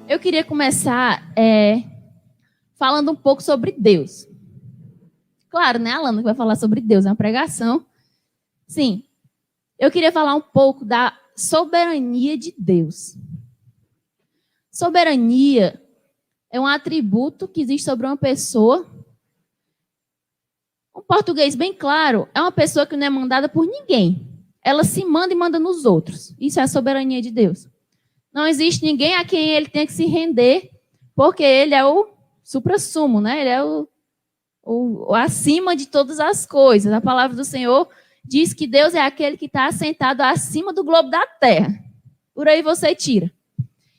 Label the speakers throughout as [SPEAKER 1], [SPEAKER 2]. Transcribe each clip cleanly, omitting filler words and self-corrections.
[SPEAKER 1] Eu queria começar falando um pouco sobre Deus. Claro, né, Alana, que vai falar sobre Deus, é uma pregação. Sim, eu queria falar um pouco da soberania de Deus. Soberania é um atributo que existe sobre uma pessoa. Um português bem claro, é uma pessoa que não é mandada por ninguém. Ela se manda e manda nos outros. Isso é a soberania de Deus. Não existe ninguém a quem ele tenha que se render, porque ele é o suprassumo, né? Ele é o acima de todas as coisas. A palavra do Senhor diz que Deus é aquele que está assentado acima do globo da terra. Por aí você tira.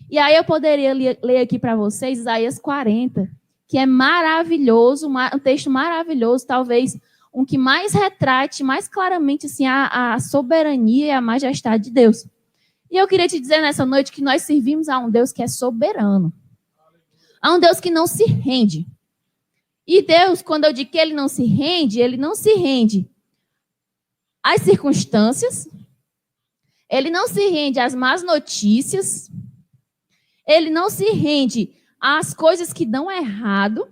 [SPEAKER 1] E aí eu poderia ler aqui para vocês Isaías 40, que é maravilhoso, um texto maravilhoso, talvez um que mais retrate, mais claramente assim, a soberania e a majestade de Deus. E eu queria te dizer nessa noite que nós servimos a um Deus que é soberano. A um Deus que não se rende. E Deus, quando eu digo que ele não se rende às circunstâncias, ele não se rende às más notícias, ele não se rende às coisas que dão errado,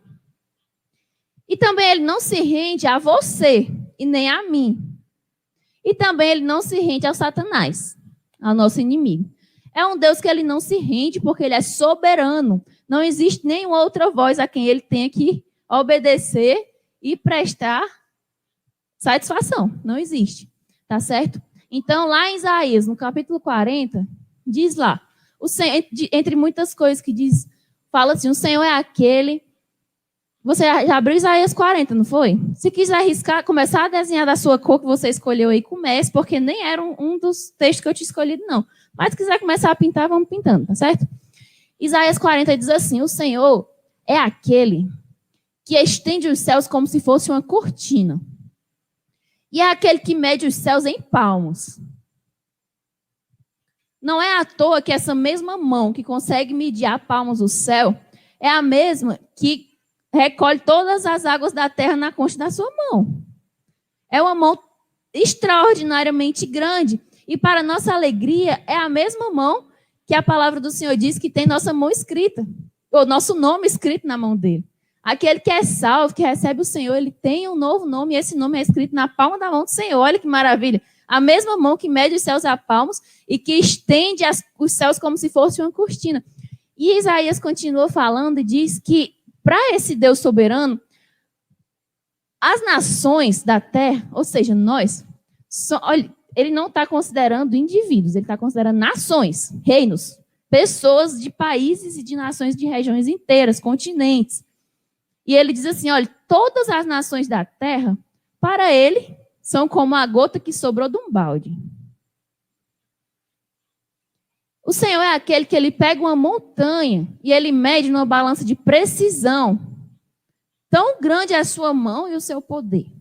[SPEAKER 1] e também ele não se rende a você e nem a mim. E também ele não se rende ao Satanás, ao nosso inimigo. É um Deus que ele não se rende porque ele é soberano. Não existe nenhuma outra voz a quem ele tenha que obedecer e prestar satisfação. Não existe. Tá certo? Então, lá em Isaías, no capítulo 40, diz lá, o Senhor, entre muitas coisas que diz, fala assim, o Senhor é aquele... Você já abriu Isaías 40, não foi? Se quiser arriscar, começar a desenhar da sua cor que você escolheu aí, comece, porque nem era um dos textos que eu tinha escolhido, não. Mas se quiser começar a pintar, vamos pintando, tá certo? Isaías 40 diz assim, o Senhor é aquele que estende os céus como se fosse uma cortina. E é aquele que mede os céus em palmos. Não é à toa que essa mesma mão que consegue medir a palmos o céu é a mesma que recolhe todas as águas da terra na concha da sua mão. É uma mão extraordinariamente grande. E para nossa alegria, é a mesma mão que a palavra do Senhor diz que tem nossa mão escrita, ou nosso nome escrito na mão dele. Aquele que é salvo, que recebe o Senhor, ele tem um novo nome, e esse nome é escrito na palma da mão do Senhor. Olha que maravilha. A mesma mão que mede os céus a palmos e que estende os céus como se fosse uma cortina. E Isaías continua falando e diz que para esse Deus soberano, as nações da terra, ou seja, nós, olha, ele não está considerando indivíduos, ele está considerando nações, reinos, pessoas de países e de nações de regiões inteiras, continentes. E ele diz assim, olha, todas as nações da terra, para ele, são como a gota que sobrou de um balde. O Senhor é aquele que ele pega uma montanha e ele mede numa balança de precisão. Tão grande é a sua mão e o seu poder.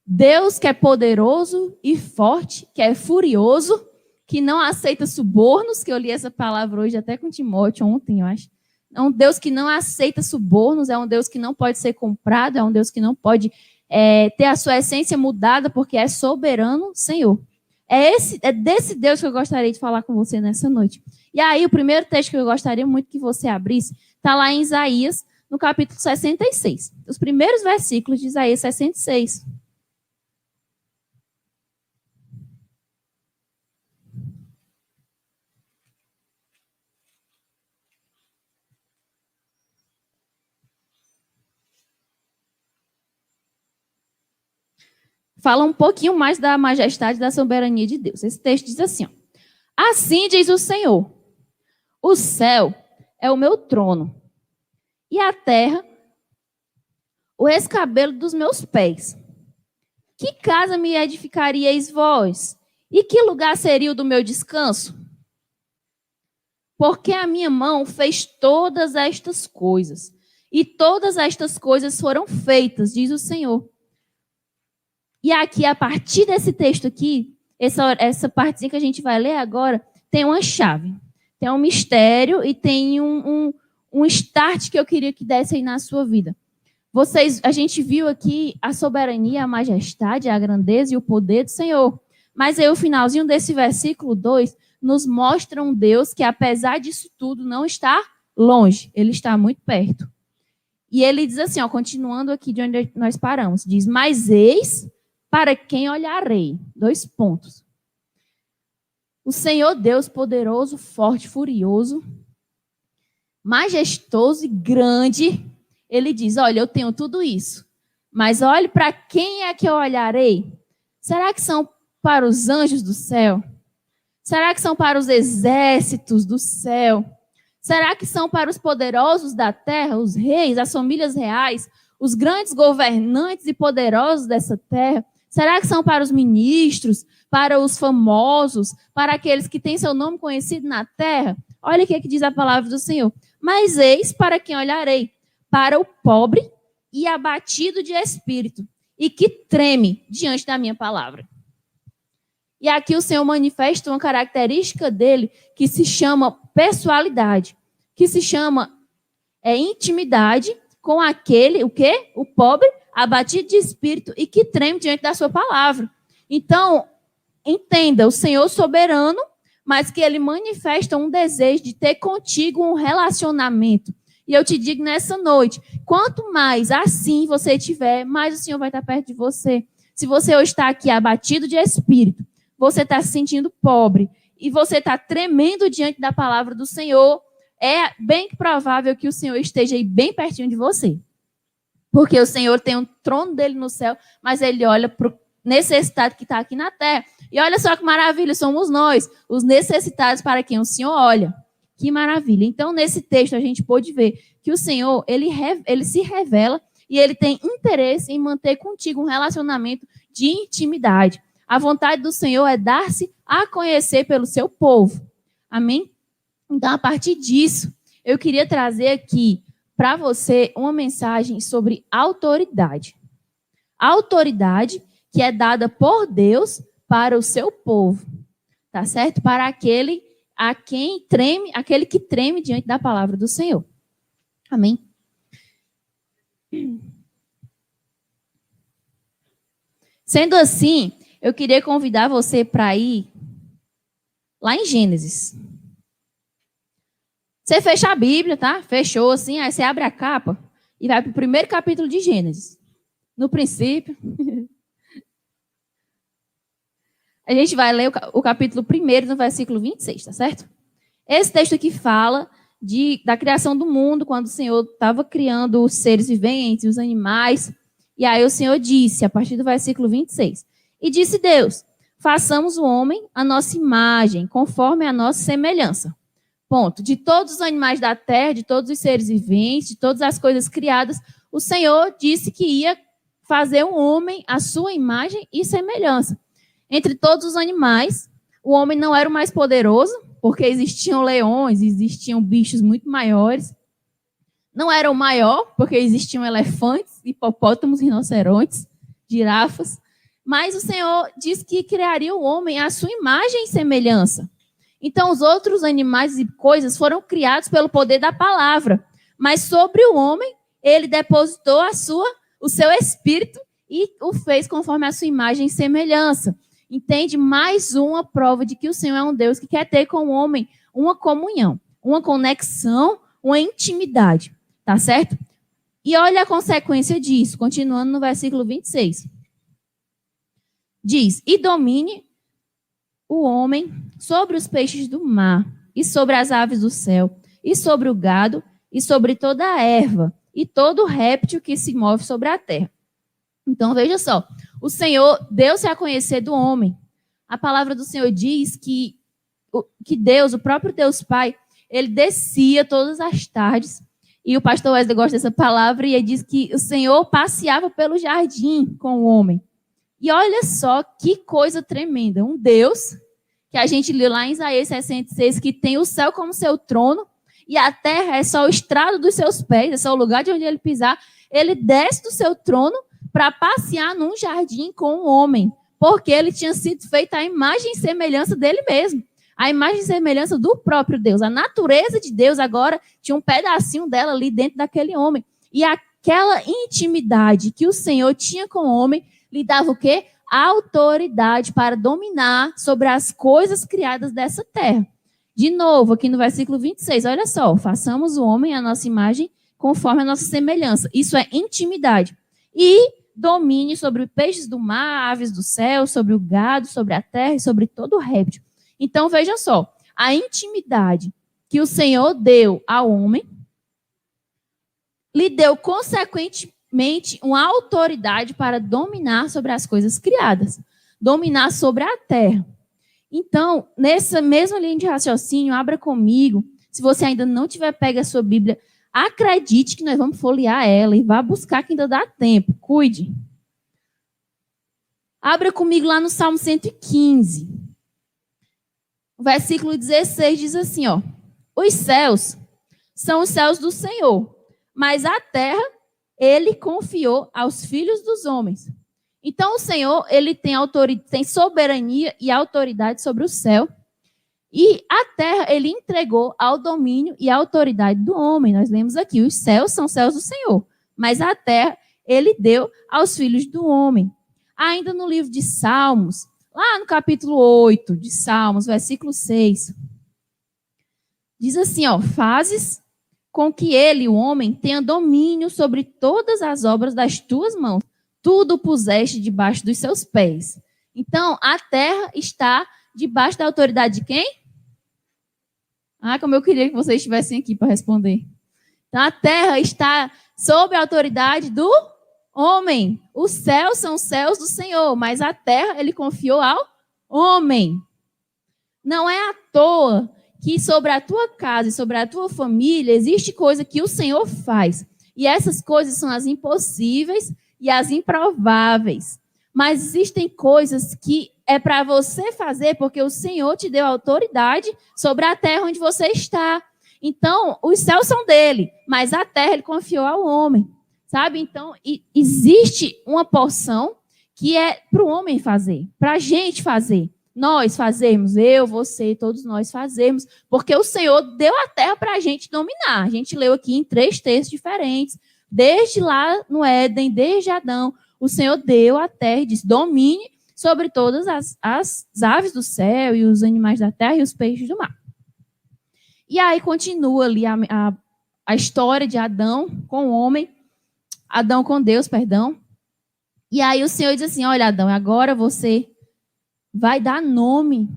[SPEAKER 1] Deus que é poderoso e forte, que é furioso, que não aceita subornos, que eu li essa palavra hoje até com Timóteo ontem, eu acho. É um Deus que não aceita subornos, é um Deus que não pode ser comprado, é um Deus que não pode ter a sua essência mudada, porque é soberano, Senhor. É desse Deus que eu gostaria de falar com você nessa noite. E aí, o primeiro texto que eu gostaria muito que você abrisse, está lá em Isaías, no capítulo 66. Os primeiros versículos de Isaías 66. Fala um pouquinho mais da majestade e da soberania de Deus. Esse texto diz assim, ó, assim diz o Senhor, o céu é o meu trono, e a terra o escabelo dos meus pés. Que casa me edificaríeis vós? E que lugar seria o do meu descanso? Porque a minha mão fez todas estas coisas, e todas estas coisas foram feitas, diz o Senhor. E aqui, a partir desse texto aqui, essa partezinha que a gente vai ler agora, tem uma chave, tem um mistério e tem um start que eu queria que desse aí na sua vida. A gente viu aqui a soberania, a majestade, a grandeza e o poder do Senhor. Mas aí o finalzinho desse versículo 2 nos mostra um Deus que, apesar disso tudo, não está longe, ele está muito perto. E ele diz assim, ó, continuando aqui de onde nós paramos, diz, mas eis para quem olharei. 2 pontos. O Senhor Deus poderoso, forte, furioso, majestoso e grande, ele diz, olha, eu tenho tudo isso, mas olhe para quem é que eu olharei. Será que são para os anjos do céu? Será que são para os exércitos do céu? Será que são para os poderosos da terra, os reis, as famílias reais, os grandes governantes e poderosos dessa terra? Será que são para os ministros, para os famosos, para aqueles que têm seu nome conhecido na terra? Olha o que diz a palavra do Senhor. Mas eis para quem olharei, para o pobre e abatido de espírito, e que treme diante da minha palavra. E aqui o Senhor manifesta uma característica dele que se chama pessoalidade, que se chama intimidade com aquele, o quê? O pobre, abatido de espírito e que treme diante da sua palavra. Então, entenda, o Senhor soberano, mas que ele manifesta um desejo de ter contigo um relacionamento. E eu te digo nessa noite, quanto mais assim você tiver, mais o Senhor vai estar perto de você. Se você hoje está aqui abatido de espírito, você está se sentindo pobre e você está tremendo diante da palavra do Senhor, é bem provável que o Senhor esteja aí bem pertinho de você. Porque o Senhor tem um trono dele no céu, mas ele olha para o necessitado que está aqui na terra. E olha só que maravilha, somos nós, os necessitados para quem o Senhor olha. Que maravilha. Então, nesse texto, a gente pôde ver que o Senhor, ele se revela e ele tem interesse em manter contigo um relacionamento de intimidade. A vontade do Senhor é dar-se a conhecer pelo seu povo. Amém? Então, a partir disso, eu queria trazer aqui para você uma mensagem sobre autoridade. A autoridade que é dada por Deus para o seu povo. Tá certo? Para aquele que treme diante da palavra do Senhor. Amém? Sendo assim, eu queria convidar você para ir lá em Gênesis. Você fecha a Bíblia, tá? Fechou assim, aí você abre a capa e vai para o primeiro capítulo de Gênesis. No princípio. A gente vai ler o capítulo 1, no versículo 26, tá certo? Esse texto aqui fala da criação do mundo, quando o Senhor estava criando os seres viventes, os animais. E aí o Senhor disse, a partir do versículo 26, e disse Deus, façamos o homem a nossa imagem, conforme a nossa semelhança. Ponto. De todos os animais da terra, de todos os seres viventes, de todas as coisas criadas, o Senhor disse que ia fazer um homem à sua imagem e semelhança. Entre todos os animais, o homem não era o mais poderoso, porque existiam leões, existiam bichos muito maiores. Não era o maior, porque existiam elefantes, hipopótamos, rinocerontes, girafas. Mas o Senhor disse que criaria o homem à sua imagem e semelhança. Então, os outros animais e coisas foram criados pelo poder da palavra. Mas sobre o homem, ele depositou o seu espírito e o fez conforme a sua imagem e semelhança. Entende? Mais uma prova de que o Senhor é um Deus que quer ter com o homem uma comunhão, uma conexão, uma intimidade. Tá certo? E olha a consequência disso, continuando no versículo 26. Diz, e domine o homem sobre os peixes do mar, e sobre as aves do céu, e sobre o gado, e sobre toda a erva, e todo réptil que se move sobre a terra. Então, veja só, o Senhor deu-se a conhecer do homem. A palavra do Senhor diz que Deus, o próprio Deus Pai, ele descia todas as tardes, e o pastor Wesley gosta dessa palavra, e ele diz que o Senhor passeava pelo jardim com o homem. E olha só que coisa tremenda, um Deus, que a gente leu lá em Isaías 66, que tem o céu como seu trono, e a terra é só o estrado dos seus pés, é só o lugar de onde ele pisar, ele desce do seu trono para passear num jardim com o homem, porque ele tinha sido feito à imagem e semelhança dele mesmo, a imagem e semelhança do próprio Deus. A natureza de Deus agora tinha um pedacinho dela ali dentro daquele homem, e aquela intimidade que o Senhor tinha com o homem lhe dava o quê? autoridade para dominar sobre as coisas criadas dessa terra. De novo, aqui no versículo 26, olha só, façamos o homem à nossa imagem conforme a nossa semelhança. Isso é intimidade. E domine sobre peixes do mar, aves do céu, sobre o gado, sobre a terra e sobre todo o réptil. Então, veja só, a intimidade que o Senhor deu ao homem, lhe deu, consequentemente, uma autoridade para dominar sobre as coisas criadas, dominar sobre a terra. Então, nessa mesma linha de raciocínio, abra comigo. Se você ainda não tiver pego a sua Bíblia, acredite que nós vamos folhear ela e vá buscar que ainda dá tempo. Cuide. Abra comigo lá no Salmo 115. O versículo 16 diz assim, ó: os céus são os céus do Senhor, mas a terra ele confiou aos filhos dos homens. Então, o Senhor, ele tem soberania e autoridade sobre o céu. E a terra, ele entregou ao domínio e à autoridade do homem. Nós lemos aqui, os céus são céus do Senhor. Mas a terra, ele deu aos filhos do homem. Ainda no livro de Salmos, lá no capítulo 8 de Salmos, versículo 6. Diz assim, ó: fazes com que ele, o homem, tenha domínio sobre todas as obras das tuas mãos. Tudo puseste debaixo dos seus pés. Então, a terra está debaixo da autoridade de quem? Ah, como eu queria que vocês estivessem aqui para responder. Então, a terra está sob a autoridade do homem. Os céus são os céus do Senhor, mas a terra ele confiou ao homem. Não é à toa que sobre a tua casa e sobre a tua família existe coisa que o Senhor faz. E essas coisas são as impossíveis e as improváveis. Mas existem coisas que é para você fazer porque o Senhor te deu autoridade sobre a terra onde você está. Então, os céus são dele, mas a terra ele confiou ao homem. Sabe? Então, existe uma porção que é para o homem fazer, para a gente fazer. Nós fazemos, eu, você, todos nós fazemos, porque o Senhor deu a terra para a gente dominar. A gente leu aqui em 3 textos diferentes. Desde lá no Éden, desde Adão, o Senhor deu a terra e disse: domine sobre todas as aves do céu e os animais da terra e os peixes do mar. E aí continua ali a história de Adão com o homem, Adão com Deus, perdão. E aí o Senhor diz assim: olha, Adão, agora você vai dar nome.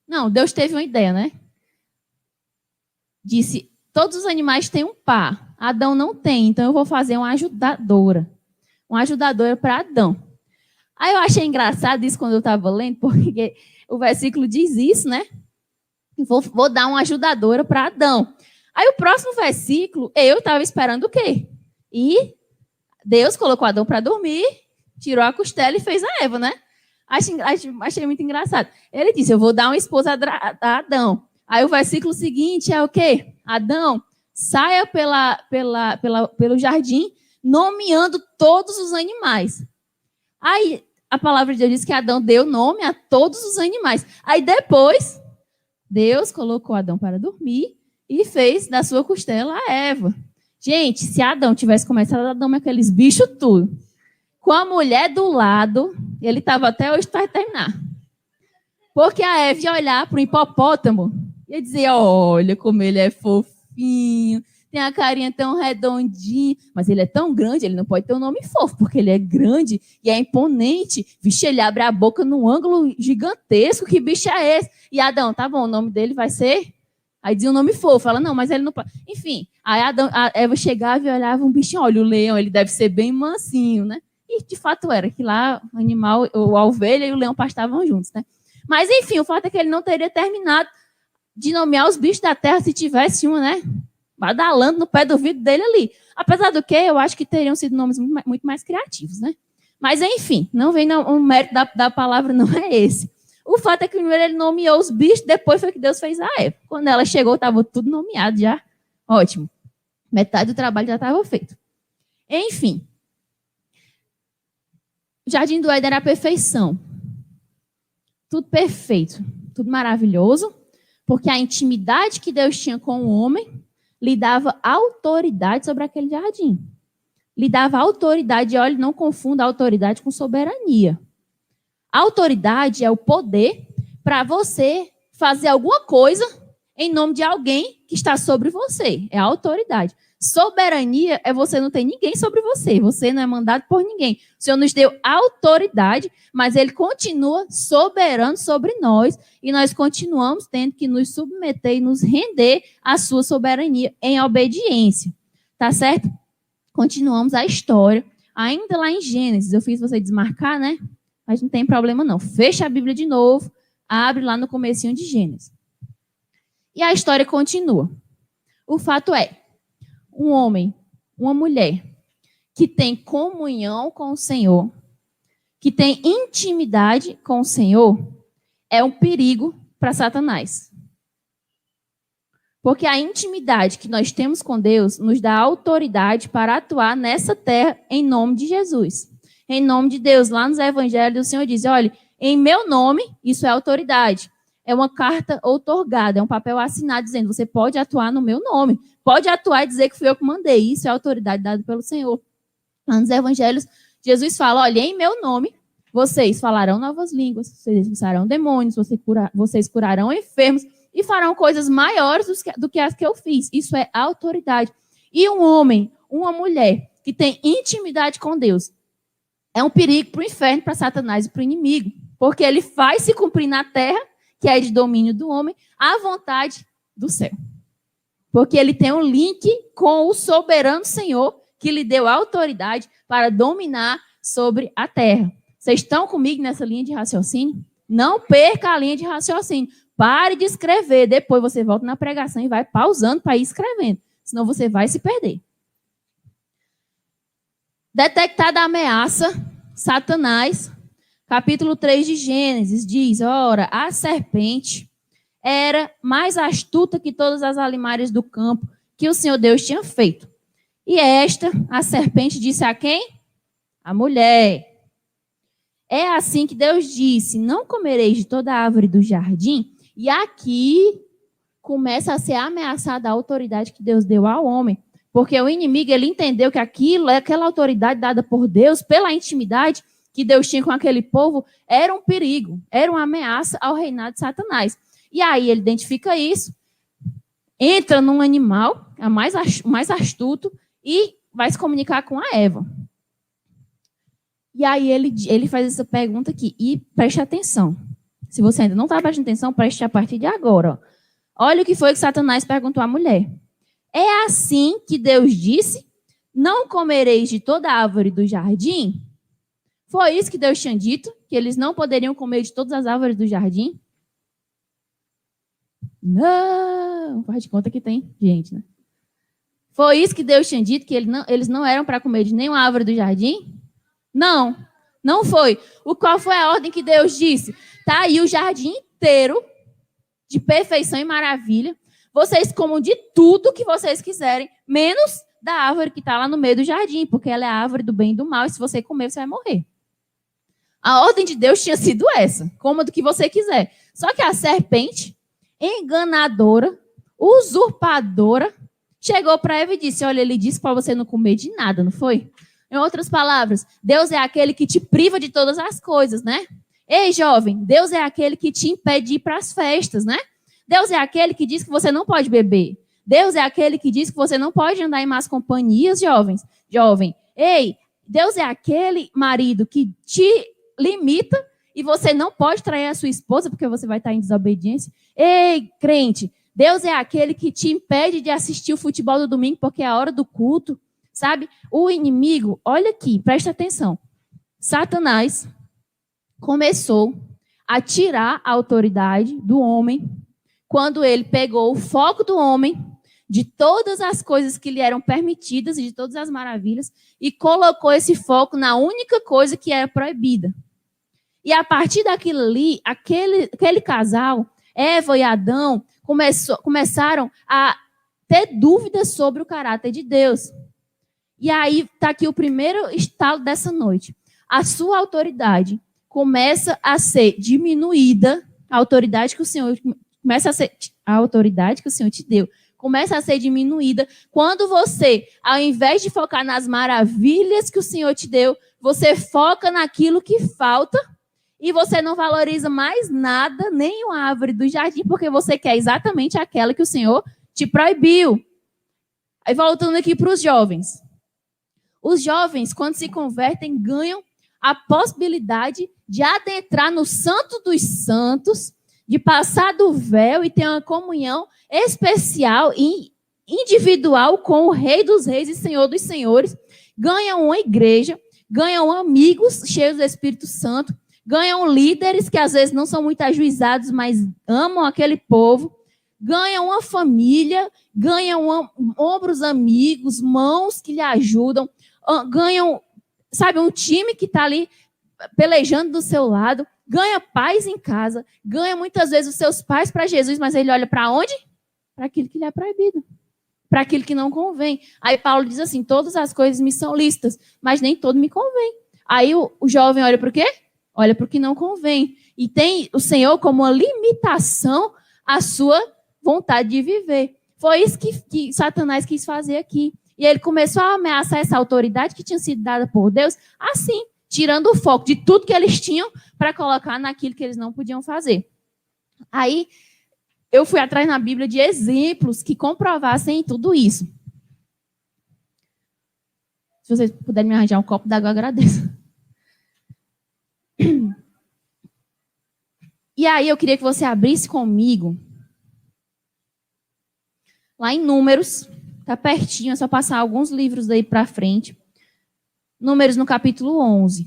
[SPEAKER 1] Não, Deus teve uma ideia, né? Disse: todos os animais têm um par. Adão não tem, então eu vou fazer uma ajudadora. Uma ajudadora para Adão. Aí eu achei engraçado isso quando eu estava lendo, porque o versículo diz isso, né? Vou dar uma ajudadora para Adão. Aí o próximo versículo, eu estava esperando o quê? E Deus colocou Adão para dormir, tirou a costela e fez a Eva, né? Achei muito engraçado. Ele disse: eu vou dar uma esposa a Adão. Aí o versículo seguinte é o quê? Adão, saia pelo jardim, nomeando todos os animais. Aí a palavra de Deus diz que Adão deu nome a todos os animais. Aí depois, Deus colocou Adão para dormir e fez da sua costela a Eva. Gente, se Adão tivesse começado a dar aqueles bichos tudo, com a mulher do lado, ele estava até hoje para terminar. Porque a Eva ia olhar para o hipopótamo e ia dizer: olha como ele é fofinho, tem a carinha tão redondinha, mas ele é tão grande, ele não pode ter um nome fofo, porque ele é grande e é imponente. Vixe, ele abre a boca num ângulo gigantesco, que bicho é esse? E Adão, tá bom, o nome dele vai ser... Aí dizia um nome fofo, fala, não, mas ele não pode... Enfim, aí a Eva chegava e olhava um bichinho, olha, o leão, ele deve ser bem mansinho, né? E de fato era, que lá o animal, a ovelha e o leão pastavam juntos, né? Mas enfim, o fato é que ele não teria terminado de nomear os bichos da terra se tivesse um, né? Badalando no pé do vidro dele ali. Apesar do que, eu acho que teriam sido nomes muito mais criativos, né? Mas, enfim, não vem o mérito da palavra, não é esse. O fato é que primeiro ele nomeou os bichos, depois foi que Deus fez a Eva. Quando ela chegou, estava tudo nomeado já. Ótimo. Metade do trabalho já estava feito. Enfim. O Jardim do Éden era a perfeição. Tudo perfeito. Tudo maravilhoso. Porque a intimidade que Deus tinha com o homem lhe dava autoridade sobre aquele jardim. Lhe dava autoridade. E olha, não confunda autoridade com soberania. A autoridade é o poder para você fazer alguma coisa em nome de alguém que está sobre você. É a autoridade. Soberania é você não ter ninguém sobre você. Você não é mandado por ninguém. O Senhor nos deu autoridade, mas Ele continua soberano sobre nós. E nós continuamos tendo que nos submeter e nos render à sua soberania em obediência. Tá certo? Continuamos a história. Ainda lá em Gênesis, eu fiz você desmarcar, né? Mas não tem problema não. Fecha a Bíblia de novo, abre lá no comecinho de Gênesis. E a história continua. O fato é, um homem, uma mulher, que tem comunhão com o Senhor, que tem intimidade com o Senhor, é um perigo para Satanás. Porque a intimidade que nós temos com Deus nos dá autoridade para atuar nessa terra em nome de Jesus. Em nome de Deus, lá nos evangelhos, o Senhor diz, olha, em meu nome, isso é autoridade. É uma carta outorgada, é um papel assinado dizendo, você pode atuar no meu nome. Pode atuar e dizer que fui eu que mandei. Isso é autoridade dada pelo Senhor. Lá nos evangelhos, Jesus fala, olha, em meu nome, vocês falarão novas línguas, vocês expulsarão demônios, vocês curarão enfermos e farão coisas maiores do que as que eu fiz. Isso é autoridade. E um homem, uma mulher que tem intimidade com Deus, é um perigo para o inferno, para Satanás e para o inimigo. Porque ele faz se cumprir na terra, que é de domínio do homem, a vontade do céu. Porque ele tem um link com o soberano Senhor, que lhe deu autoridade para dominar sobre a terra. Vocês estão comigo nessa linha de raciocínio? Não perca a linha de raciocínio. Pare de escrever. Depois você volta na pregação e vai pausando para ir escrevendo. Senão você vai se perder. Detectada a ameaça, Satanás, capítulo 3 de Gênesis, diz, ora, a serpente era mais astuta que todas as alimárias do campo que o Senhor Deus tinha feito. E esta, a serpente, disse a quem? A mulher. É assim que Deus disse, não comereis de toda a árvore do jardim. E aqui começa a ser ameaçada a autoridade que Deus deu ao homem. Porque o inimigo, ele entendeu que aquela autoridade dada por Deus, pela intimidade que Deus tinha com aquele povo, era um perigo, era uma ameaça ao reinado de Satanás. E aí ele identifica isso, entra num animal, mais astuto, e vai se comunicar com a Eva. E aí ele faz essa pergunta aqui, e preste atenção. Se você ainda não está prestando atenção, preste a partir de agora. Ó. Olha o que foi que Satanás perguntou à mulher. É assim que Deus disse, não comereis de toda a árvore do jardim? Foi isso que Deus tinha dito, que eles não poderiam comer de todas as árvores do jardim? Não, faz de conta que tem gente, né? Foi isso que Deus tinha dito, que eles não eram para comer de nenhuma árvore do jardim? Não, não foi. Qual foi a ordem que Deus disse? Tá aí o jardim inteiro, de perfeição e maravilha. Vocês comam de tudo que vocês quiserem, menos da árvore que está lá no meio do jardim, porque ela é a árvore do bem e do mal, e se você comer, você vai morrer. A ordem de Deus tinha sido essa, coma do que você quiser. Só que a serpente, enganadora, usurpadora, chegou para Eva e disse, olha, ele disse para você não comer de nada, não foi? Em outras palavras, Deus é aquele que te priva de todas as coisas, né? Ei, jovem, Deus é aquele que te impede de ir para as festas, né? Deus é aquele que diz que você não pode beber. Deus é aquele que diz que você não pode andar em más companhias, jovem. Ei, Deus é aquele marido que te limita e você não pode trair a sua esposa porque você vai estar em desobediência. Ei, crente, Deus é aquele que te impede de assistir o futebol do domingo porque é a hora do culto, sabe? O inimigo, olha aqui, presta atenção. Satanás começou a tirar a autoridade do homem quando ele pegou o foco do homem de todas as coisas que lhe eram permitidas e de todas as maravilhas e colocou esse foco na única coisa que era proibida. E a partir daquilo ali, aquele casal, Eva e Adão, começaram a ter dúvidas sobre o caráter de Deus. E aí está aqui o primeiro estalo dessa noite. A sua autoridade começa a ser diminuída, a autoridade que o Senhor te deu, começa a ser diminuída quando você, ao invés de focar nas maravilhas que o Senhor te deu, você foca naquilo que falta E você não valoriza mais nada, nem uma árvore do jardim, porque você quer exatamente aquela que o Senhor te proibiu. Aí voltando aqui para os jovens. Os jovens, quando se convertem, ganham a possibilidade de adentrar no Santo dos Santos, de passar do véu e ter uma comunhão especial e individual com o Rei dos Reis e Senhor dos Senhores. Ganham uma igreja, ganham amigos cheios do Espírito Santo, ganham líderes que às vezes não são muito ajuizados, mas amam aquele povo, ganham uma família, ganham ombros amigos, mãos que lhe ajudam, ganham, sabe, um time que está ali pelejando do seu lado, ganha paz em casa, ganha muitas vezes os seus pais para Jesus, mas ele olha para onde? Para aquilo que lhe é proibido, para aquilo que não convém. Aí Paulo diz assim, todas as coisas me são lícitas, mas nem todo me convém. Aí o jovem olha para o quê? Olha para o que não convém. E tem o Senhor como uma limitação à sua vontade de viver. Foi isso que Satanás quis fazer aqui. E ele começou a ameaçar essa autoridade que tinha sido dada por Deus, assim, tirando o foco de tudo que eles tinham para colocar naquilo que eles não podiam fazer. Aí, eu fui atrás na Bíblia de exemplos que comprovassem tudo isso. Se vocês puderem me arranjar um copo d'água, eu agradeço. E aí eu queria que você abrisse comigo lá em Números, tá pertinho, é só passar alguns livros daí para frente. Números no capítulo 11.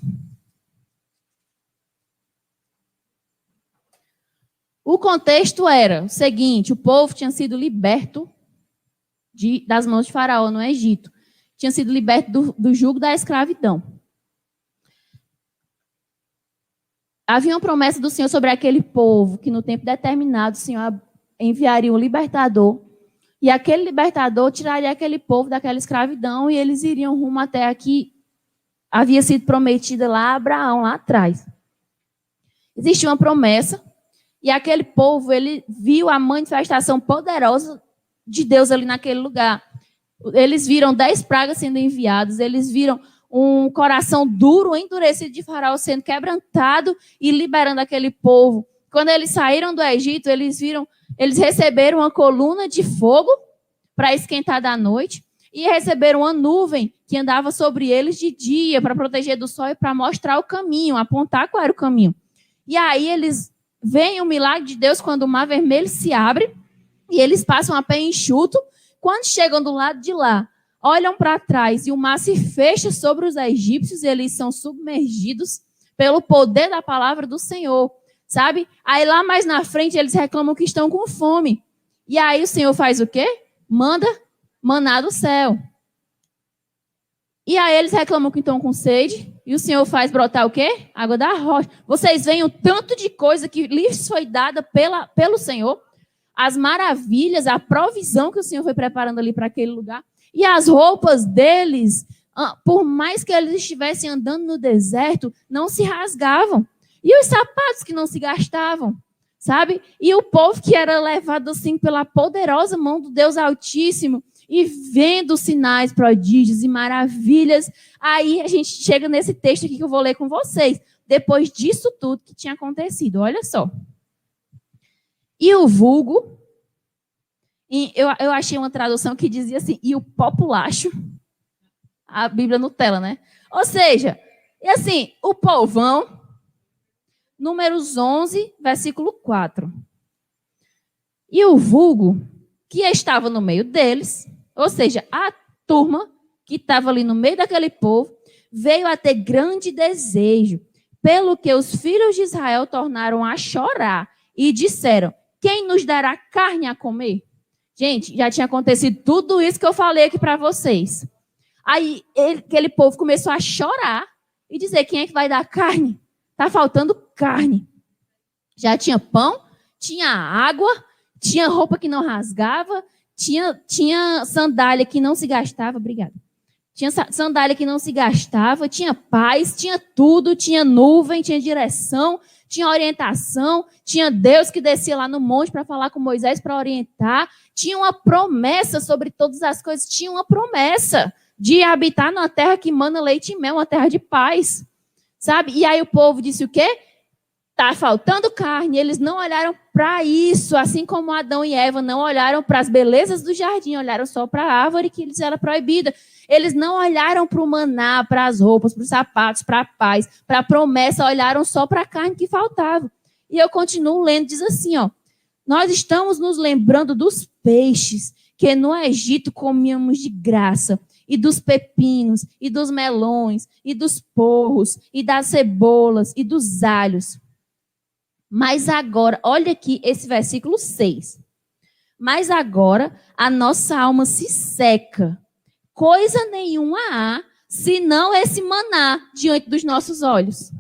[SPEAKER 1] O contexto era o seguinte, o povo tinha sido liberto das mãos de Faraó no Egito. Tinha sido liberto do jugo da escravidão. Havia uma promessa do Senhor sobre aquele povo, que no tempo determinado o Senhor enviaria um libertador, e aquele libertador tiraria aquele povo daquela escravidão, e eles iriam rumo até aqui, havia sido prometida lá a Abraão, lá atrás. Existia uma promessa, e aquele povo, ele viu a manifestação poderosa de Deus ali naquele lugar. Eles viram 10 pragas sendo enviadas, eles viram um coração duro, endurecido de Faraó sendo quebrantado e liberando aquele povo. Quando eles saíram do Egito, eles receberam uma coluna de fogo para esquentar da noite e receberam uma nuvem que andava sobre eles de dia para proteger do sol e para mostrar o caminho, apontar qual era o caminho. E aí eles veem o milagre de Deus quando o Mar Vermelho se abre e eles passam a pé enxuto. Quando chegam do lado de lá, olham para trás e o mar se fecha sobre os egípcios e eles são submergidos pelo poder da palavra do Senhor, sabe? Aí lá mais na frente eles reclamam que estão com fome. E aí o Senhor faz o quê? Manda maná do céu. E aí eles reclamam que estão com sede e o Senhor faz brotar o quê? Água da rocha. Vocês veem o tanto de coisa que lhes foi dada pelo Senhor, as maravilhas, a provisão que o Senhor foi preparando ali para aquele lugar. E as roupas deles, por mais que eles estivessem andando no deserto, não se rasgavam. E os sapatos que não se gastavam, sabe? E o povo que era levado assim pela poderosa mão do Deus Altíssimo e vendo sinais, prodígios e maravilhas. Aí a gente chega nesse texto aqui que eu vou ler com vocês. Depois disso tudo que tinha acontecido, olha só. E o vulgo... Eu achei uma tradução que dizia assim, e o populacho, a Bíblia Nutella, né? Ou seja, e assim, o povão, Números 11, versículo 4. E o vulgo que estava no meio deles, ou seja, a turma que estava ali no meio daquele povo, veio a ter grande desejo, pelo que os filhos de Israel tornaram a chorar e disseram, quem nos dará carne a comer? Gente, já tinha acontecido tudo isso que eu falei aqui para vocês. Aí aquele povo começou a chorar e dizer, quem é que vai dar carne? Está faltando carne. Já tinha pão, tinha água, tinha roupa que não rasgava, tinha sandália que não se gastava, obrigada. Tinha sandália que não se gastava, tinha paz, tinha tudo, tinha nuvem, tinha direção, tinha orientação, tinha Deus que descia lá no monte para falar com Moisés para orientar, tinha uma promessa sobre todas as coisas, tinha uma promessa de habitar numa terra que mana leite e mel, uma terra de paz, sabe? E aí o povo disse o quê? Está faltando carne. Eles não olharam para isso, assim como Adão e Eva não olharam para as belezas do jardim, olharam só para a árvore que lhes era proibida. Eles não olharam para o maná, para as roupas, para os sapatos, para a paz, para a promessa, olharam só para a carne que faltava. E eu continuo lendo, diz assim, ó, nós estamos nos lembrando dos peixes que no Egito comíamos de graça, e dos pepinos, e dos melões, e dos porros, e das cebolas, e dos alhos. Mas agora, olha aqui esse versículo 6. Mas agora a nossa alma se seca. Coisa nenhuma há, senão esse maná diante dos nossos olhos.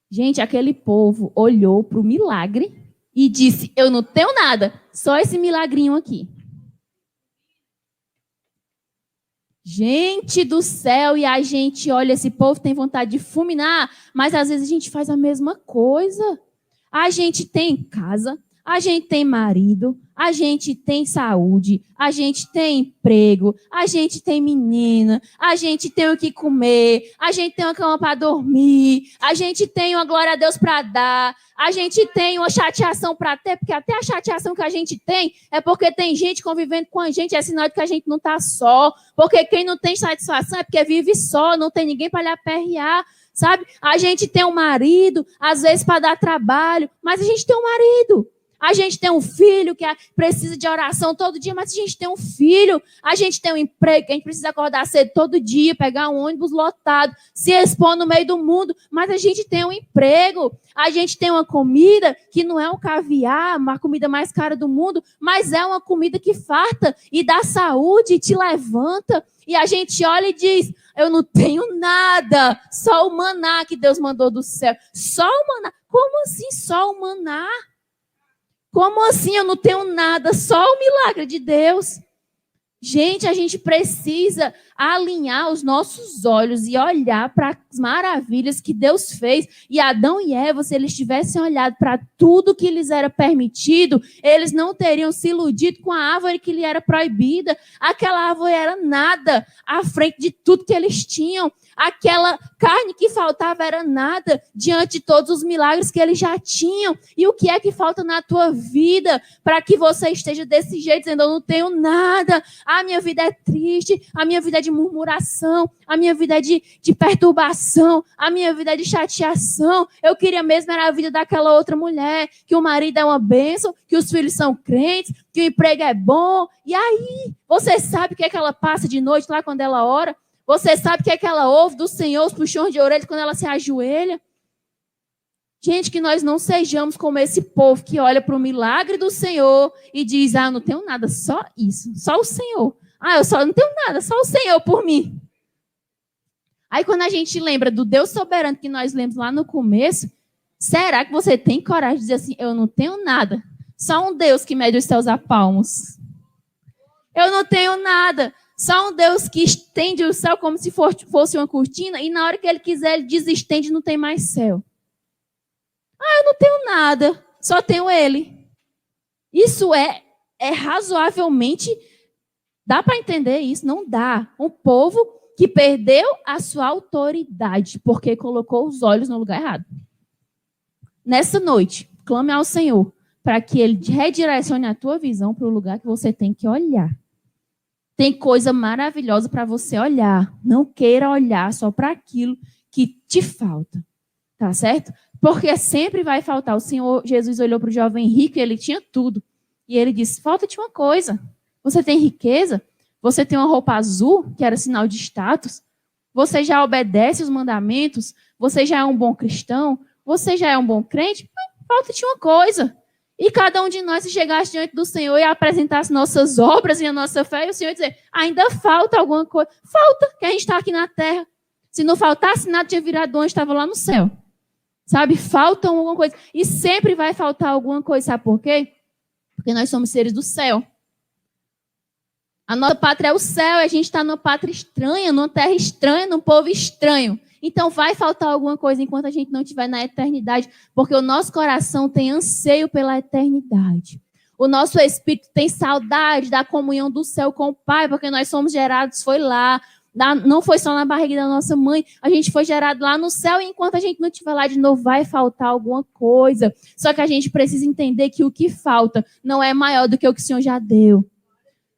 [SPEAKER 1] Gente, aquele povo olhou para o milagre e disse, eu não tenho nada, só esse milagrinho aqui. Gente do céu, e a gente olha, esse povo tem vontade de fulminar, mas às vezes a gente faz a mesma coisa. A gente tem casa, a gente tem marido, a gente tem saúde, a gente tem emprego, a gente tem menina, a gente tem o que comer, a gente tem uma cama para dormir, a gente tem uma glória a Deus para dar, a gente tem uma chateação para ter, porque até a chateação que a gente tem é porque tem gente convivendo com a gente, é sinal de que a gente não está só, porque quem não tem satisfação é porque vive só, não tem ninguém para lhe aperrear, sabe? A gente tem um marido, às vezes para dar trabalho, mas a gente tem um marido. A gente tem um filho que precisa de oração todo dia, mas a gente tem um filho. A gente tem um emprego que a gente precisa acordar cedo todo dia, pegar um ônibus lotado, se expor no meio do mundo, mas a gente tem um emprego. A gente tem uma comida que não é um caviar, uma comida mais cara do mundo, mas é uma comida que farta e dá saúde e te levanta. E a gente olha e diz, eu não tenho nada, só o maná que Deus mandou do céu. Só o maná? Como assim só o maná? Como assim eu não tenho nada? Só o milagre de Deus. Gente, a gente precisa alinhar os nossos olhos e olhar para as maravilhas que Deus fez. E Adão e Eva, se eles tivessem olhado para tudo que lhes era permitido, eles não teriam se iludido com a árvore que lhe era proibida. Aquela árvore era nada à frente de tudo que eles tinham. Aquela carne que faltava era nada diante de todos os milagres que eles já tinham. E o que é que falta na tua vida para que você esteja desse jeito, dizendo, eu não tenho nada, a minha vida é triste, a minha vida é de murmuração, a minha vida é de perturbação, a minha vida é de chateação. Eu queria mesmo era a vida daquela outra mulher, que o marido é uma bênção, que os filhos são crentes, que o emprego é bom. E aí, você sabe o que é que ela passa de noite lá quando ela ora? Você sabe o que é que ela ouve do Senhor, os puxões de orelha, quando ela se ajoelha? Gente, que nós não sejamos como esse povo que olha para o milagre do Senhor e diz, não tenho nada, só isso, só o Senhor. Eu só não tenho nada, só o Senhor por mim. Aí quando a gente lembra do Deus soberano que nós lemos lá no começo, será que você tem coragem de dizer assim, eu não tenho nada, só um Deus que mede os céus a palmos. Eu não tenho nada. Só um Deus que estende o céu como se fosse uma cortina e na hora que ele quiser, ele desestende e não tem mais céu. Eu não tenho nada, só tenho ele. Isso é razoavelmente, dá para entender isso? Não dá. Um povo que perdeu a sua autoridade porque colocou os olhos no lugar errado. Nessa noite, clame ao Senhor para que ele redirecione a tua visão para o lugar que você tem que olhar. Tem coisa maravilhosa para você olhar. Não queira olhar só para aquilo que te falta. Tá certo? Porque sempre vai faltar. O Senhor Jesus olhou para o jovem rico e ele tinha tudo. E ele disse, falta-te uma coisa. Você tem riqueza? Você tem uma roupa azul, que era sinal de status? Você já obedece os mandamentos? Você já é um bom cristão? Você já é um bom crente? Falta-te uma coisa. E cada um de nós, se chegasse diante do Senhor e apresentasse nossas obras e a nossa fé, e o Senhor ia dizer, ainda falta alguma coisa. Falta, que a gente está aqui na terra. Se não faltasse nada, tinha virado onde estava lá no céu. Sabe? Falta alguma coisa. E sempre vai faltar alguma coisa. Sabe por quê? Porque nós somos seres do céu. A nossa pátria é o céu e a gente está numa pátria estranha, numa terra estranha, num povo estranho. Então vai faltar alguma coisa enquanto a gente não estiver na eternidade, porque o nosso coração tem anseio pela eternidade. O nosso espírito tem saudade da comunhão do céu com o Pai, porque nós somos gerados, foi lá. Não foi só na barriga da nossa mãe. A gente foi gerado lá no céu e enquanto a gente não estiver lá de novo, vai faltar alguma coisa. Só que a gente precisa entender que o que falta não é maior do que o que o Senhor já deu.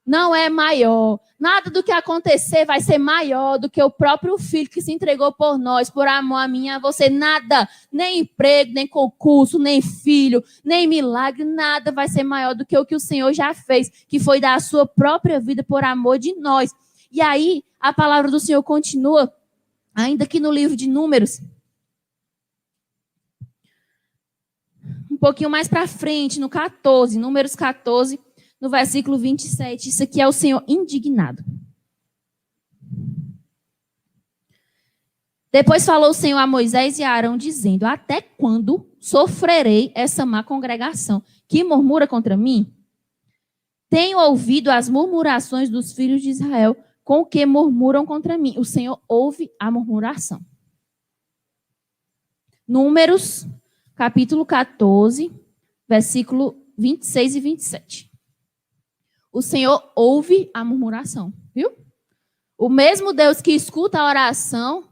[SPEAKER 1] Não é maior. Nada do que acontecer vai ser maior do que o próprio Filho que se entregou por nós, por amor a mim e a você. Nada, nem emprego, nem concurso, nem filho, nem milagre, nada vai ser maior do que o Senhor já fez, que foi dar a sua própria vida por amor de nós. E aí, a palavra do Senhor continua, ainda que no livro de Números, um pouquinho mais para frente, no 14, Números 14, no versículo 27, isso aqui é o Senhor indignado. Depois falou o Senhor a Moisés e a Arão, dizendo: até quando sofrerei essa má congregação que murmura contra mim? Tenho ouvido as murmurações dos filhos de Israel, com o que murmuram contra mim. O Senhor ouve a murmuração. Números, capítulo 14, versículo 26 e 27. O Senhor ouve a murmuração, viu? O mesmo Deus que escuta a oração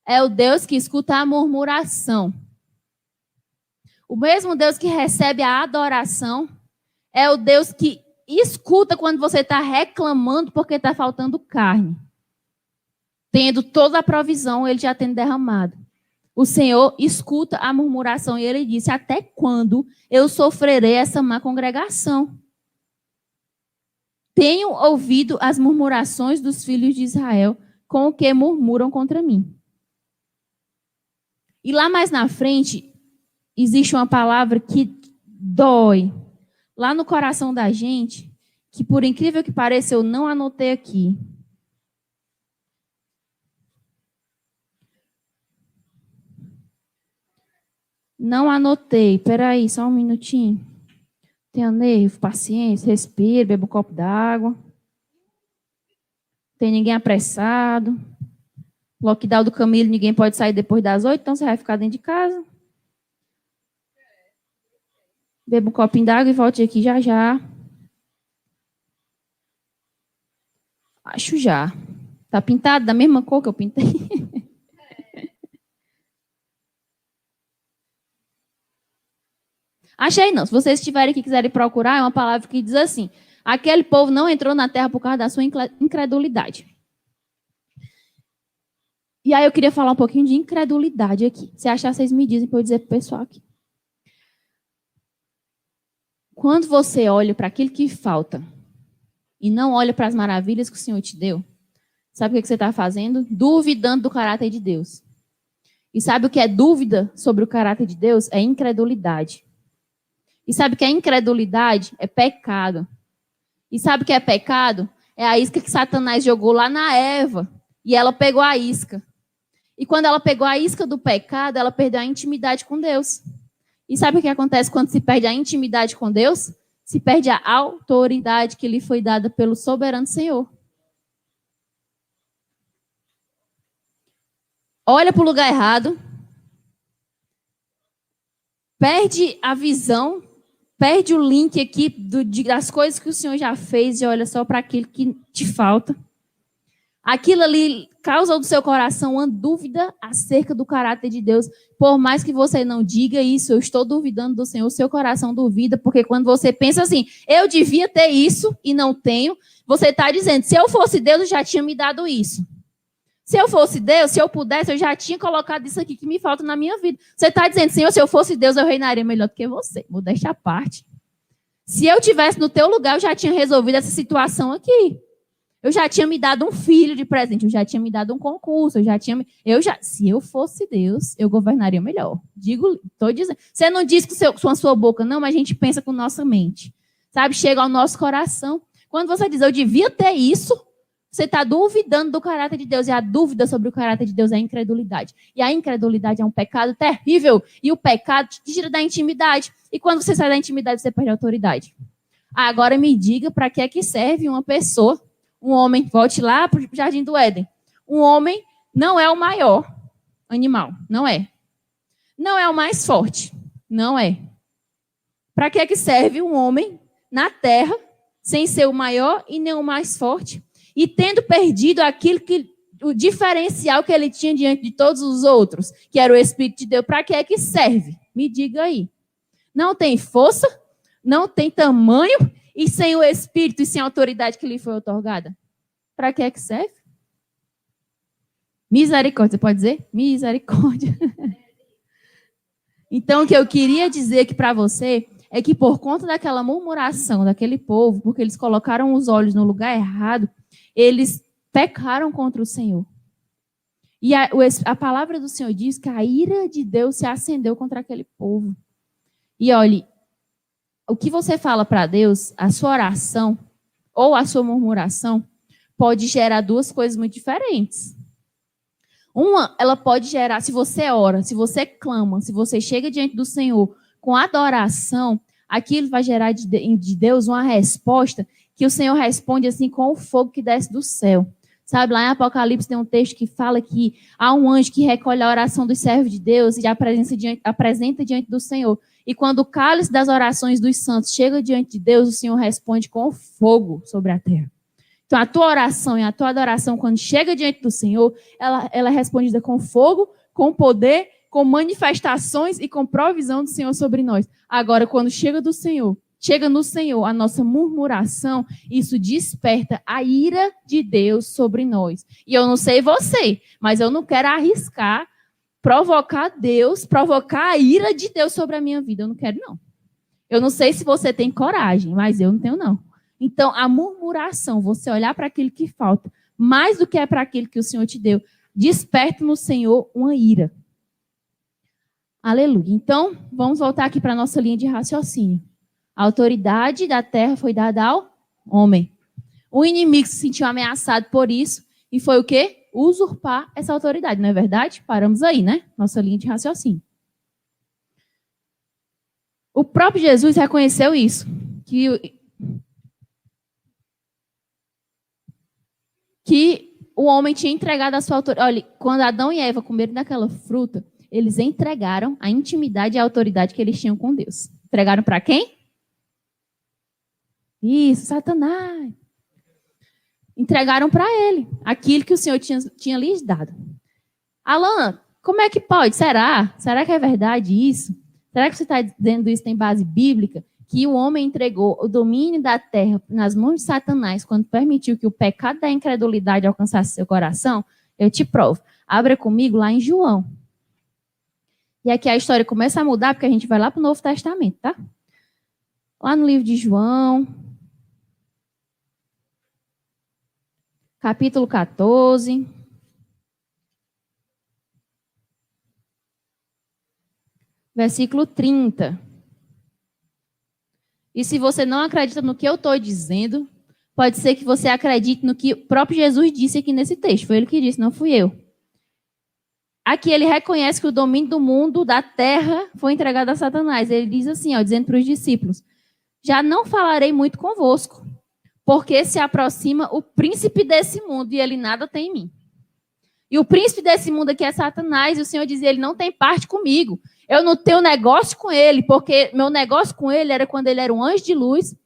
[SPEAKER 1] é o Deus que escuta a murmuração. O mesmo Deus que recebe a adoração é o Deus que escuta quando você está reclamando porque está faltando carne. Tendo toda a provisão, ele já tendo derramado. O Senhor escuta a murmuração e ele disse: até quando eu sofrerei essa má congregação? Tenho ouvido as murmurações dos filhos de Israel, com o que murmuram contra mim. E lá mais na frente, existe uma palavra que dói lá no coração da gente, que por incrível que pareça, eu não anotei aqui. Não anotei. Peraí, só um minutinho. Tenha nervo, paciência, respire, beba um copo d'água. Tem ninguém apressado. Lockdown do Camilo, ninguém pode sair depois das 8, então você vai ficar dentro de casa. Beba um copinho d'água e volte aqui já já. Acho já. Tá pintado da mesma cor que eu pintei? Achei não. Se vocês estiverem aqui e quiserem procurar, é uma palavra que diz assim: aquele povo não entrou na terra por causa da sua incredulidade. E aí eu queria falar um pouquinho de incredulidade aqui. Se achar, vocês me dizem para eu dizer para o pessoal aqui. Quando você olha para aquilo que falta e não olha para as maravilhas que o Senhor te deu, sabe o que você está fazendo? Duvidando do caráter de Deus. E sabe o que é dúvida sobre o caráter de Deus? É incredulidade. E sabe o que é incredulidade? É pecado. E sabe o que é pecado? É a isca que Satanás jogou lá na Eva. E ela pegou a isca. E quando ela pegou a isca do pecado, ela perdeu a intimidade com Deus. E sabe o que acontece quando se perde a intimidade com Deus? Se perde a autoridade que lhe foi dada pelo soberano Senhor. Olha para o lugar errado. Perde a visão. Perde o link aqui das coisas que o Senhor já fez e olha só para aquilo que te falta. Aquilo ali causa no seu coração uma dúvida acerca do caráter de Deus. Por mais que você não diga isso, eu estou duvidando do Senhor, o seu coração duvida, porque quando você pensa assim, eu devia ter isso e não tenho, você está dizendo, se eu fosse Deus, eu já tinha me dado isso. Se eu fosse Deus, se eu pudesse, eu já tinha colocado isso aqui que me falta na minha vida. Você está dizendo, Senhor, se eu fosse Deus, eu reinaria melhor do que você. Modéstia à parte. Se eu tivesse no teu lugar, eu já tinha resolvido essa situação aqui. Eu já tinha me dado um filho de presente, eu já tinha me dado um concurso, se eu fosse Deus, eu governaria melhor. Estou dizendo. Você não diz com a sua boca, não, mas a gente pensa com nossa mente. Sabe? Chega ao nosso coração. Quando você diz, eu devia ter isso, você está duvidando do caráter de Deus. E a dúvida sobre o caráter de Deus é a incredulidade. E a incredulidade é um pecado terrível. E o pecado te tira da intimidade. E quando você sai da intimidade, você perde a autoridade. Agora me diga para que é que serve uma pessoa, um homem, volte lá para o Jardim do Éden. Um homem não é o maior animal. Não é. Não é o mais forte. Não é. Para que é que serve um homem na terra, sem ser o maior e nem o mais forte? e tendo perdido o diferencial que ele tinha diante de todos os outros, que era o Espírito de Deus, para que é que serve? Me diga aí. Não tem força, não tem tamanho, e sem o Espírito e sem a autoridade que lhe foi otorgada? Para que é que serve? Misericórdia, você pode dizer? Misericórdia. Então, o que eu queria dizer aqui para você é que por conta daquela murmuração daquele povo, porque eles colocaram os olhos no lugar errado, eles pecaram contra o Senhor. E a palavra do Senhor diz que a ira de Deus se acendeu contra aquele povo. E olhe, o que você fala para Deus, a sua oração ou a sua murmuração, pode gerar duas coisas muito diferentes. Uma, ela pode gerar, se você ora, se você clama, se você chega diante do Senhor com adoração, aquilo vai gerar de Deus uma resposta que o Senhor responde assim com o fogo que desce do céu. Sabe, lá em Apocalipse tem um texto que fala que há um anjo que recolhe a oração dos servos de Deus e apresenta diante do Senhor. E quando o cálice das orações dos santos chega diante de Deus, o Senhor responde com fogo sobre a terra. Então, a tua oração e a tua adoração, quando chega diante do Senhor, ela é respondida com fogo, com poder, com manifestações e com provisão do Senhor sobre nós. Agora, quando chega no Senhor, a nossa murmuração, isso desperta a ira de Deus sobre nós. E eu não sei você, mas eu não quero arriscar provocar a ira de Deus sobre a minha vida. Eu não quero, não. Eu não sei se você tem coragem, mas eu não tenho, não. Então, a murmuração, você olhar para aquilo que falta, mais do que é para aquilo que o Senhor te deu, desperta no Senhor uma ira. Aleluia. Então, vamos voltar aqui para a nossa linha de raciocínio. A autoridade da terra foi dada ao homem. O inimigo se sentiu ameaçado por isso e foi o quê? Usurpar essa autoridade, não é verdade? Paramos aí, né? Nossa linha de raciocínio. O próprio Jesus reconheceu isso, que o homem tinha entregado a sua autoridade. Olha, quando Adão e Eva comeram daquela fruta, eles entregaram a intimidade e a autoridade que eles tinham com Deus. Entregaram para quem? Isso, Satanás. Entregaram para ele aquilo que o Senhor tinha lhes dado. Alan, como é que pode? Será? Será que é verdade isso? Será que você está dizendo isso tem base bíblica? Que o homem entregou o domínio da terra nas mãos de Satanás quando permitiu que o pecado da incredulidade alcançasse seu coração? Eu te provo. Abra comigo lá em João. E aqui a história começa a mudar porque a gente vai lá para o Novo Testamento, tá? Lá no livro de João, capítulo 14. Versículo 30. E se você não acredita no que eu estou dizendo, pode ser que você acredite no que o próprio Jesus disse aqui nesse texto. Foi ele que disse, não fui eu. Aqui ele reconhece que o domínio do mundo, da terra, foi entregado a Satanás. Ele diz assim, ó, dizendo para os discípulos, já não falarei muito convosco, porque se aproxima o príncipe desse mundo e ele nada tem em mim. E o príncipe desse mundo aqui é Satanás, e o Senhor dizia, ele não tem parte comigo. Eu não tenho negócio com ele, porque meu negócio com ele era quando ele era um anjo de luz,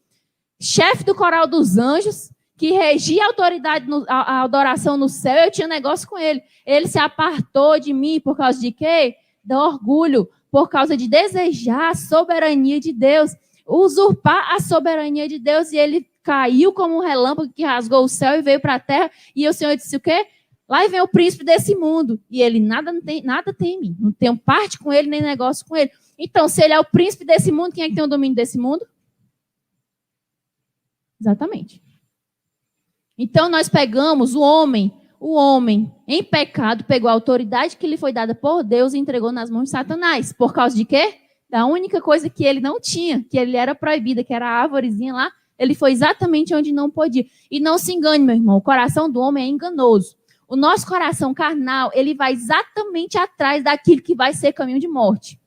[SPEAKER 1] chefe do coral dos anjos, que regia a autoridade, a adoração no céu, eu tinha negócio com ele. Ele se apartou de mim por causa de quê? Do orgulho, por causa de desejar a soberania de Deus, usurpar a soberania de Deus, e ele caiu como um relâmpago que rasgou o céu e veio para a terra, e o Senhor disse o quê? Lá vem o príncipe desse mundo, e ele nada tem em mim, não tenho parte com ele, nem negócio com ele. Então, se ele é o príncipe desse mundo, quem é que tem o domínio desse mundo? Exatamente. Então, nós pegamos o homem em pecado, pegou a autoridade que lhe foi dada por Deus e entregou nas mãos de Satanás. Por causa de quê? Da única coisa que ele não tinha, que ele era proibida, que era a árvorezinha lá, ele foi exatamente onde não podia. E não se engane, meu irmão, o coração do homem é enganoso. O nosso coração carnal, ele vai exatamente atrás daquilo que vai ser caminho de morte.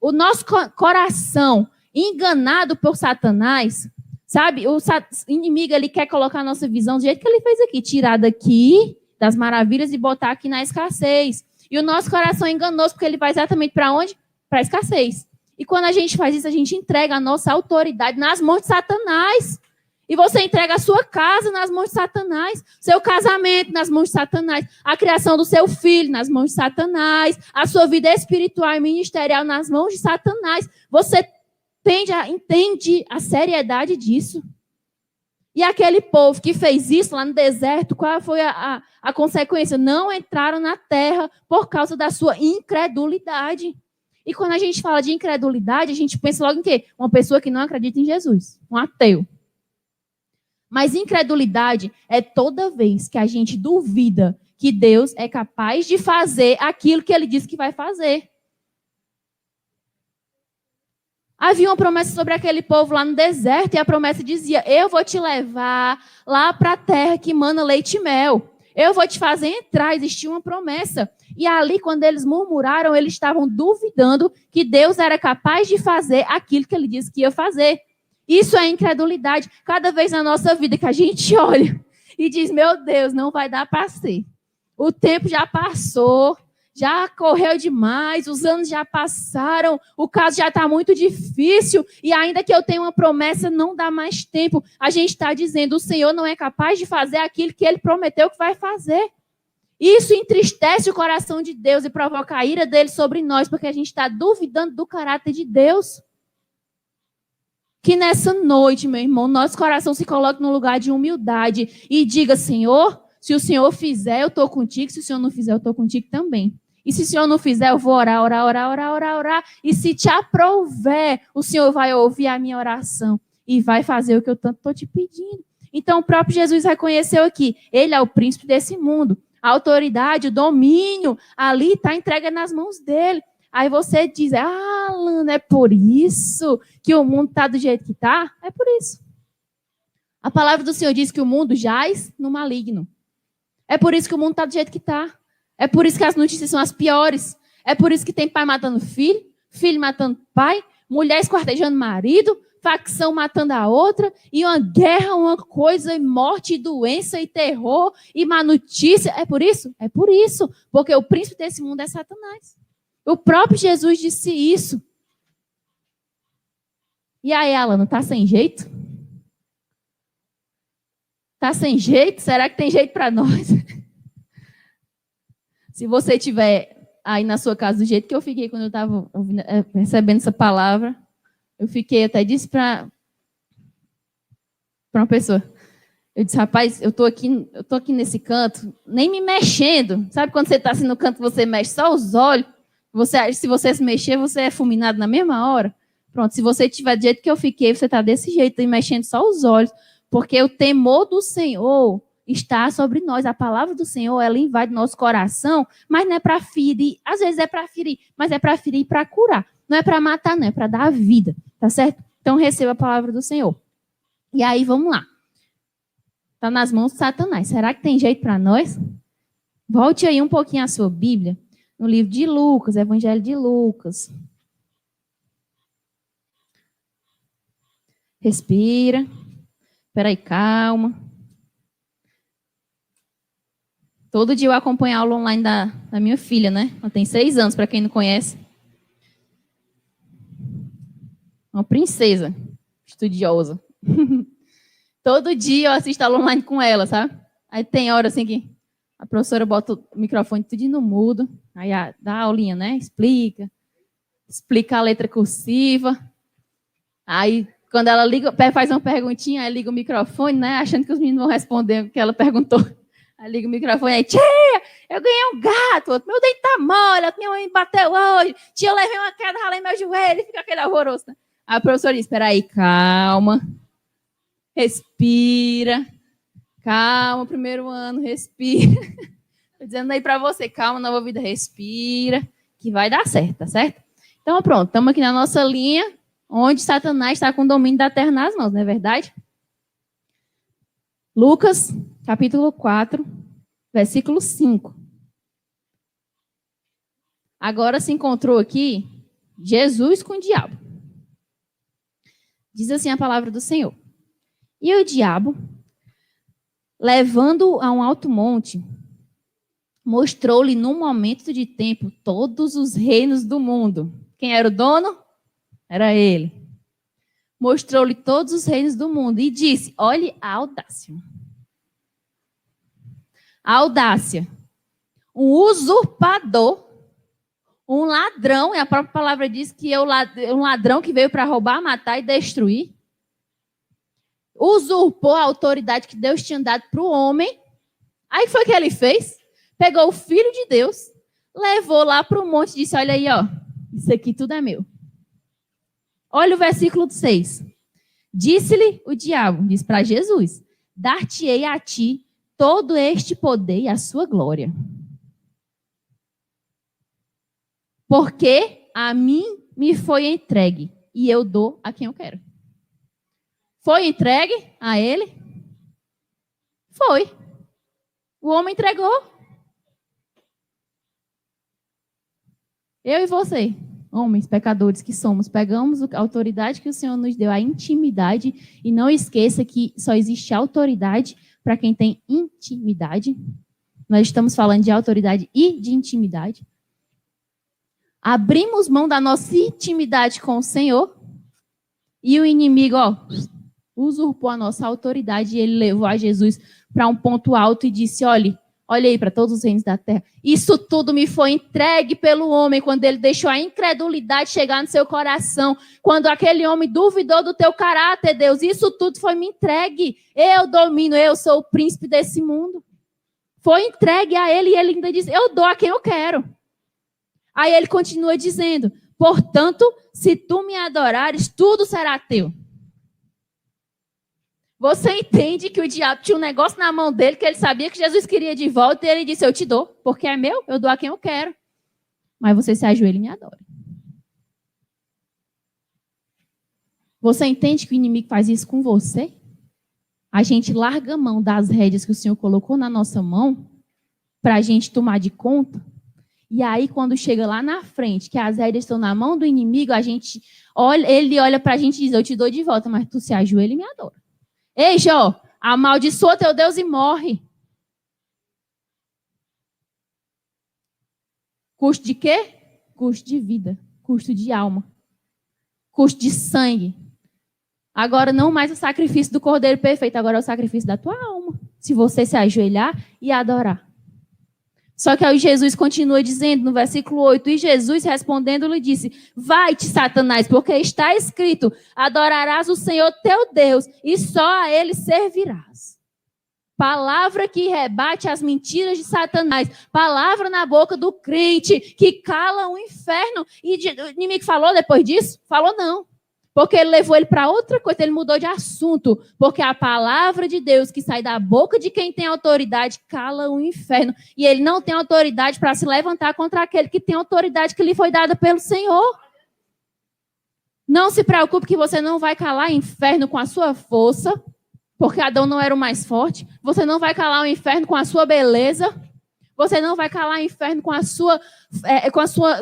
[SPEAKER 1] O nosso coração enganado por Satanás, sabe? O inimigo, ele quer colocar a nossa visão do jeito que ele fez aqui, tirar daqui das maravilhas e botar aqui na escassez. E o nosso coração é enganoso porque ele vai exatamente para onde? Para a escassez. E quando a gente faz isso, a gente entrega a nossa autoridade nas mãos de Satanás. E você entrega a sua casa nas mãos de Satanás, seu casamento nas mãos de Satanás, a criação do seu filho nas mãos de Satanás, a sua vida espiritual e ministerial nas mãos de Satanás. Você entende a seriedade disso? E aquele povo que fez isso lá no deserto, qual foi a consequência? Não entraram na terra por causa da sua incredulidade. E quando a gente fala de incredulidade, a gente pensa logo em quê? Uma pessoa que não acredita em Jesus, um ateu. Mas incredulidade é toda vez que a gente duvida que Deus é capaz de fazer aquilo que ele disse que vai fazer. Havia uma promessa sobre aquele povo lá no deserto, e a promessa dizia: eu vou te levar lá para a terra que mana leite e mel. Eu vou te fazer entrar. Existia uma promessa. E ali, quando eles murmuraram, eles estavam duvidando que Deus era capaz de fazer aquilo que ele disse que ia fazer. Isso é incredulidade. Cada vez na nossa vida que a gente olha e diz: meu Deus, não vai dar para ser. O tempo já passou, já correu demais, os anos já passaram, o caso já está muito difícil, e ainda que eu tenha uma promessa, não dá mais tempo. A gente está dizendo: o Senhor não é capaz de fazer aquilo que ele prometeu que vai fazer. Isso entristece o coração de Deus e provoca a ira dele sobre nós, porque a gente está duvidando do caráter de Deus. Que nessa noite, meu irmão, nosso coração se coloque no lugar de humildade e diga: Senhor, se o Senhor fizer, eu estou contigo. Se o Senhor não fizer, eu estou contigo também. E se o Senhor não fizer, eu vou orar. E se te aprouver, o Senhor vai ouvir a minha oração e vai fazer o que eu tanto estou te pedindo. Então, o próprio Jesus reconheceu aqui: ele é o príncipe desse mundo. A autoridade, o domínio, ali está entregue nas mãos dele. Aí você diz: Lana, é por isso que o mundo está do jeito que está? É por isso. A palavra do Senhor diz que o mundo jaz no maligno. É por isso que o mundo está do jeito que está. É por isso que as notícias são as piores. É por isso que tem pai matando filho, filho matando pai, mulher esquartejando marido, facção matando a outra, e uma guerra, uma coisa, e morte, e doença, e terror, e má notícia. É por isso? É por isso. Porque o príncipe desse mundo é Satanás. O próprio Jesus disse isso. E aí, Alana, tá sem jeito? Tá sem jeito? Será que tem jeito para nós? Se você estiver aí na sua casa do jeito que eu fiquei quando eu estava recebendo essa palavra, eu fiquei, até disse para uma pessoa, eu disse: rapaz, eu tô aqui nesse canto, nem me mexendo. Sabe quando você está assim no canto, você mexe só os olhos? Se você se mexer, você é fulminado na mesma hora. Pronto, se você estiver do jeito que eu fiquei, você está desse jeito, mexendo só os olhos, porque o temor do Senhor está sobre nós. A palavra do Senhor, ela invade nosso coração, mas não é para ferir. Às vezes é para ferir, mas é para ferir e para curar. Não é para matar, não, é para dar a vida, tá certo? Então receba a palavra do Senhor. E aí, vamos lá. Está nas mãos de Satanás. Será que tem jeito para nós? Volte aí um pouquinho a sua Bíblia, no livro de Lucas, Evangelho de Lucas. Respira. Espera aí, calma. Todo dia eu acompanho a aula online da minha filha, né? Ela tem 6 anos, para quem não conhece. Uma princesa estudiosa. Todo dia eu assisto a aula online com ela, sabe? Aí tem hora assim que a professora bota o microfone tudo no mudo, aí dá a aulinha, né? Explica a letra cursiva. Aí, quando ela faz uma perguntinha, aí liga o microfone, né? Achando que os meninos vão responder o que ela perguntou. Aí liga o microfone, aí: tia, eu ganhei um gato, outro, meu dente tá mole, minha mãe bateu hoje, tia, eu levei uma queda, ralei meu joelho, e fica aquele alvoroço. Né? Aí a professora diz: espera aí, calma, respira, calma, primeiro ano, respira. Estou dizendo aí para você: calma, nova vida, respira, que vai dar certo, tá certo? Então, pronto, estamos aqui na nossa linha, onde Satanás está com o domínio da terra nas mãos, não é verdade? Lucas, capítulo 4, versículo 5. Agora se encontrou aqui Jesus com o diabo. Diz assim a palavra do Senhor: e o diabo, levando-o a um alto monte, mostrou-lhe num momento de tempo todos os reinos do mundo. Quem era o dono? Era ele. mostrou-lhe todos os reinos do mundo e disse, olhe a audácia. A audácia. Um usurpador, um ladrão, e a própria palavra diz que é um ladrão que veio para roubar, matar e destruir. Usurpou a autoridade que Deus tinha dado para o homem. Aí foi o que ele fez? Pegou o Filho de Deus, levou lá para o monte e disse, olha aí, ó, isso aqui tudo é meu. Olha o versículo 6. Disse-lhe o diabo, diz para Jesus, dar-te-ei a ti todo este poder e a sua glória. Porque a mim me foi entregue e eu dou a quem eu quero. Foi entregue a ele? Foi. O homem entregou. Eu e você, homens pecadores que somos, pegamos a autoridade que o Senhor nos deu, a intimidade, e não esqueça que só existe autoridade para quem tem intimidade. Nós estamos falando de autoridade e de intimidade. Abrimos mão da nossa intimidade com o Senhor e o inimigo, usurpou a nossa autoridade e ele levou a Jesus para um ponto alto e disse, olha aí para todos os reinos da terra. Isso tudo me foi entregue pelo homem quando ele deixou a incredulidade chegar no seu coração. Quando aquele homem duvidou do teu caráter, Deus, isso tudo foi me entregue. Eu domino, eu sou o príncipe desse mundo. Foi entregue a ele e ele ainda diz, eu dou a quem eu quero. Aí ele continua dizendo, portanto, se tu me adorares, tudo será teu. Você entende que o diabo tinha um negócio na mão dele, que ele sabia que Jesus queria de volta, e ele disse, eu te dou, porque é meu, eu dou a quem eu quero. Mas você se ajoelha e me adora. Você entende que o inimigo faz isso com você? A gente larga a mão das rédeas que o Senhor colocou na nossa mão, para a gente tomar de conta. E aí, quando chega lá na frente, que as rédeas estão na mão do inimigo, ele olha para a gente e diz, eu te dou de volta, mas tu se ajoelha e me adora. Ei, Jó, amaldiçoa teu Deus e morre. Custo de quê? Custo de vida, custo de alma, custo de sangue. Agora não mais o sacrifício do cordeiro perfeito, agora é o sacrifício da tua alma. Se você se ajoelhar e adorar. Só que aí Jesus continua dizendo no versículo 8, e Jesus respondendo lhe disse, vai-te, Satanás, porque está escrito, adorarás o Senhor teu Deus e só a ele servirás. Palavra que rebate as mentiras de Satanás, palavra na boca do crente que cala o inferno. E o inimigo falou depois disso? Falou não. Porque ele levou ele para outra coisa, ele mudou de assunto. Porque a palavra de Deus que sai da boca de quem tem autoridade cala o inferno. E ele não tem autoridade para se levantar contra aquele que tem autoridade que lhe foi dada pelo Senhor. Não se preocupe que você não vai calar o inferno com a sua força, porque Adão não era o mais forte. Você não vai calar o inferno com a sua beleza. Você não vai calar o inferno com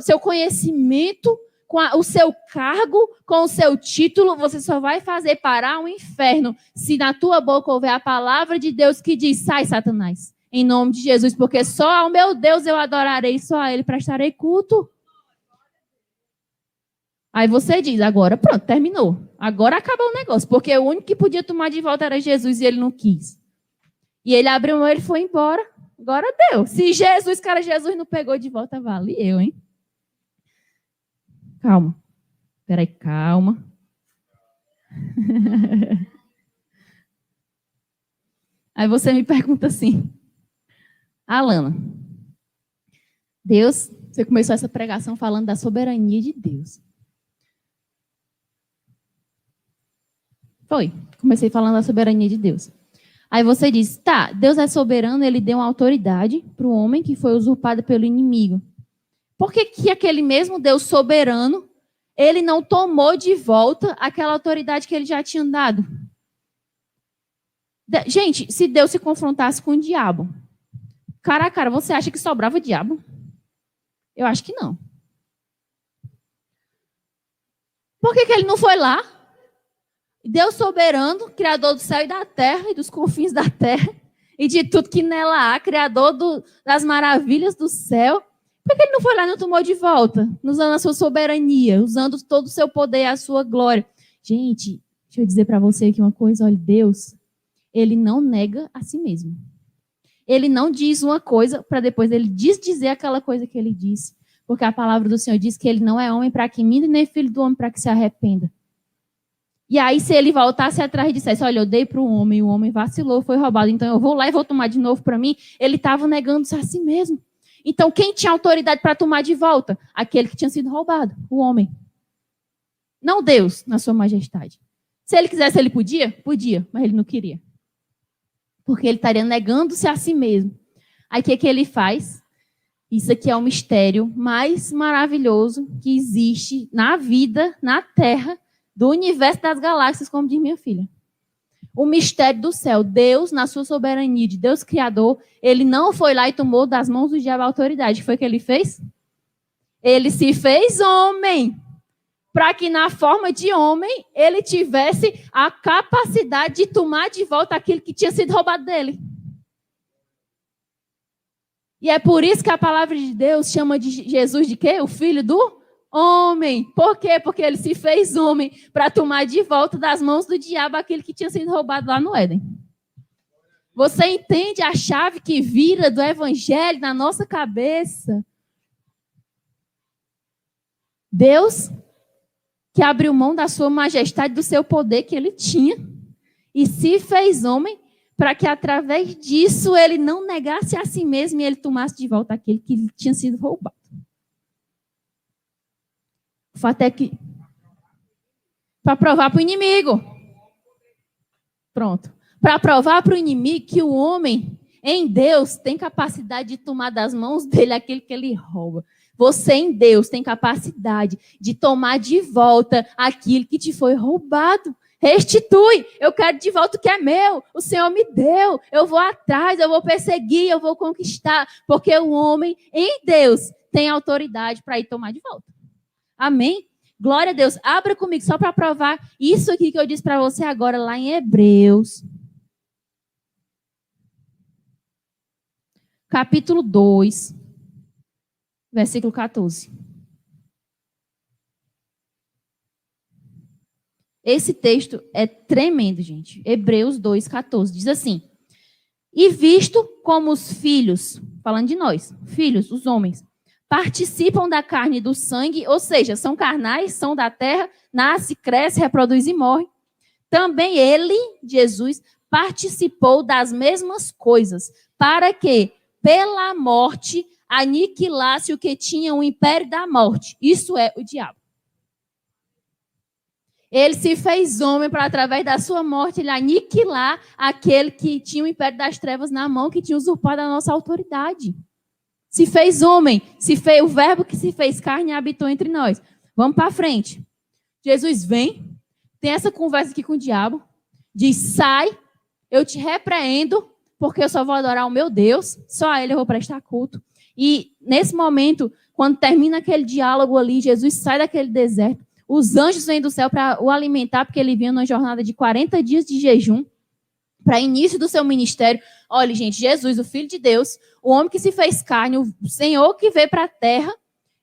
[SPEAKER 1] seu conhecimento, com o seu cargo, com o seu título. Você só vai fazer parar o inferno se na tua boca houver a palavra de Deus que diz, sai, Satanás, em nome de Jesus, porque só ao meu Deus eu adorarei, só a ele prestarei culto. Aí você diz, agora pronto, terminou. Agora acabou o negócio, porque o único que podia tomar de volta era Jesus e ele não quis. E ele abriu mão e ele foi embora. Agora deu. Se Jesus não pegou de volta, vale eu, hein? Calma. Espera aí, calma. Aí você me pergunta assim, Alana, Deus, você começou essa pregação falando da soberania de Deus. Foi, comecei falando da soberania de Deus. Aí você diz, tá, Deus é soberano, ele deu uma autoridade para o homem que foi usurpada pelo inimigo. Por que aquele mesmo Deus soberano, ele não tomou de volta aquela autoridade que ele já tinha dado? Gente, se Deus se confrontasse com o diabo, cara a cara, você acha que sobrava diabo? Eu acho que não. Por que ele não foi lá? Deus soberano, criador do céu e da terra e dos confins da terra e de tudo que nela há, criador das maravilhas do céu. Por que ele não foi lá e não tomou de volta? Usando a sua soberania, usando todo o seu poder e a sua glória. Gente, Deixa eu dizer para você aqui uma coisa, olha, Deus, ele não nega a si mesmo. Ele não diz uma coisa para depois ele desdizer aquela coisa que ele disse. Porque a palavra do Senhor diz que ele não é homem para que minta, nem filho do homem para que se arrependa. E aí, se ele voltasse atrás e dissesse, olha, eu dei para o homem vacilou, foi roubado, então eu vou lá e vou tomar de novo para mim, ele estava negando-se a si mesmo. Então, quem tinha autoridade para tomar de volta? Aquele que tinha sido roubado, o homem. Não Deus, na sua majestade. Se ele quisesse, ele podia? Podia, mas ele não queria. Porque ele estaria negando-se a si mesmo. Aí, o que ele faz? Isso aqui é o mistério mais maravilhoso que existe na vida, na Terra, do universo das galáxias, como diz minha filha. O mistério do céu. Deus, na sua soberania de Deus Criador, ele não foi lá e tomou das mãos do diabo a autoridade. O que foi que ele fez? Ele se fez homem, para que na forma de homem, ele tivesse a capacidade de tomar de volta aquilo que tinha sido roubado dele. E é por isso que a palavra de Deus chama de Jesus de quê? O filho do homem. Por quê? Porque ele se fez homem para tomar de volta das mãos do diabo aquilo que tinha sido roubado lá no Éden. Você entende a chave que vira do evangelho na nossa cabeça? Deus que abriu mão da sua majestade, do seu poder que ele tinha e se fez homem para que através disso ele não negasse a si mesmo e ele tomasse de volta aquele que tinha sido roubado. O fato é que, para provar para o inimigo, pronto, para provar para o inimigo que o homem em Deus tem capacidade de tomar das mãos dele aquele que ele rouba. Você em Deus tem capacidade de tomar de volta aquilo que te foi roubado. Restitui, eu quero de volta o que é meu, o Senhor me deu, eu vou atrás, eu vou perseguir, eu vou conquistar, porque o homem em Deus tem autoridade para ir tomar de volta. Amém? Glória a Deus. Abra comigo só para provar isso aqui que eu disse para você agora lá em Hebreus. Capítulo 2, versículo 14. Esse texto é tremendo, gente. Hebreus 2, 14. Diz assim: e visto como os filhos, falando de nós, filhos, os homens, participam da carne e do sangue, ou seja, são carnais, são da terra, nasce, cresce, reproduz e morre. Também ele, Jesus, participou das mesmas coisas, para que, pela morte, aniquilasse o que tinha o império da morte. Isso é o diabo. Ele se fez homem para, através da sua morte, ele aniquilar aquele que tinha o império das trevas na mão, que tinha usurpado a nossa autoridade. Se fez homem, o verbo que se fez carne habitou entre nós. Vamos para frente. Jesus vem, tem essa conversa aqui com o diabo, diz, sai, eu te repreendo, porque eu só vou adorar o meu Deus, só a ele eu vou prestar culto. E nesse momento, quando termina aquele diálogo ali, Jesus sai daquele deserto, os anjos vêm do céu para o alimentar, porque ele vinha numa jornada de 40 dias de jejum, para início do seu ministério. Olha, gente, Jesus, o Filho de Deus, o homem que se fez carne, o Senhor que veio para a terra,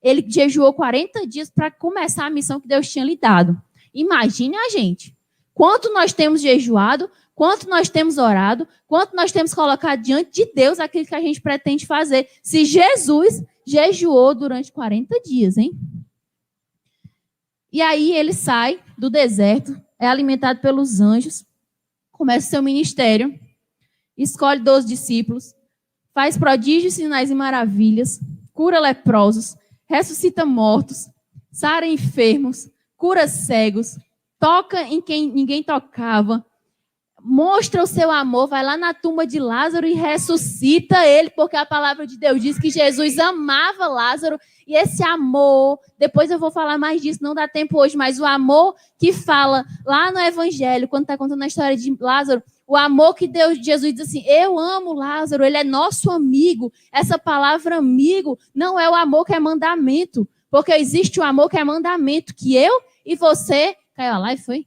[SPEAKER 1] ele jejuou 40 dias para começar a missão que Deus tinha lhe dado. Imagine a gente. Quanto nós temos jejuado, quanto nós temos orado, quanto nós temos colocado diante de Deus aquilo que a gente pretende fazer. Se Jesus jejuou durante 40 dias, hein? E aí ele sai do deserto, é alimentado pelos anjos, começa o seu ministério, escolhe 12 discípulos, faz prodígios, sinais e maravilhas, cura leprosos, ressuscita mortos, sara enfermos, cura cegos, toca em quem ninguém tocava, mostra o seu amor, vai lá na tumba de Lázaro e ressuscita ele, porque a palavra de Deus diz que Jesus amava Lázaro, e esse amor, depois eu vou falar mais disso, não dá tempo hoje, mas o amor que fala lá no Evangelho, quando está contando a história de Lázaro, o amor que Jesus diz assim, eu amo Lázaro, ele é nosso amigo. Essa palavra amigo não é o amor que é mandamento, porque existe o amor que é mandamento, que eu e você, caiu a live, foi?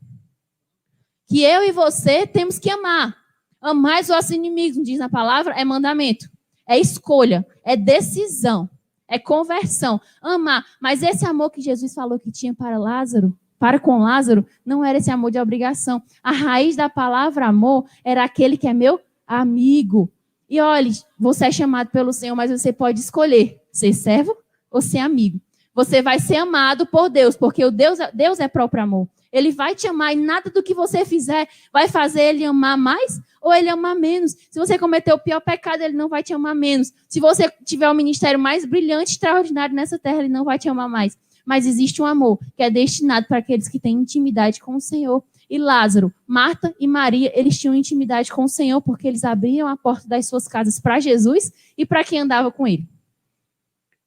[SPEAKER 1] Que eu e você temos que amar. Amar os nossos inimigos, diz na palavra, é mandamento. É escolha, é decisão, é conversão. Amar. Mas esse amor que Jesus falou que tinha para Lázaro, para com Lázaro, não era esse amor de obrigação. A raiz da palavra amor era aquele que é meu amigo. E olhe, você é chamado pelo Senhor, mas você pode escolher ser servo ou ser amigo. Você vai ser amado por Deus, porque Deus é próprio amor. Ele vai te amar e nada do que você fizer vai fazer ele amar mais ou ele amar menos. Se você cometer o pior pecado, ele não vai te amar menos. Se você tiver o ministério mais brilhante, extraordinário nessa terra, ele não vai te amar mais. Mas existe um amor que é destinado para aqueles que têm intimidade com o Senhor. E Lázaro, Marta e Maria, eles tinham intimidade com o Senhor porque eles abriam a porta das suas casas para Jesus e para quem andava com ele.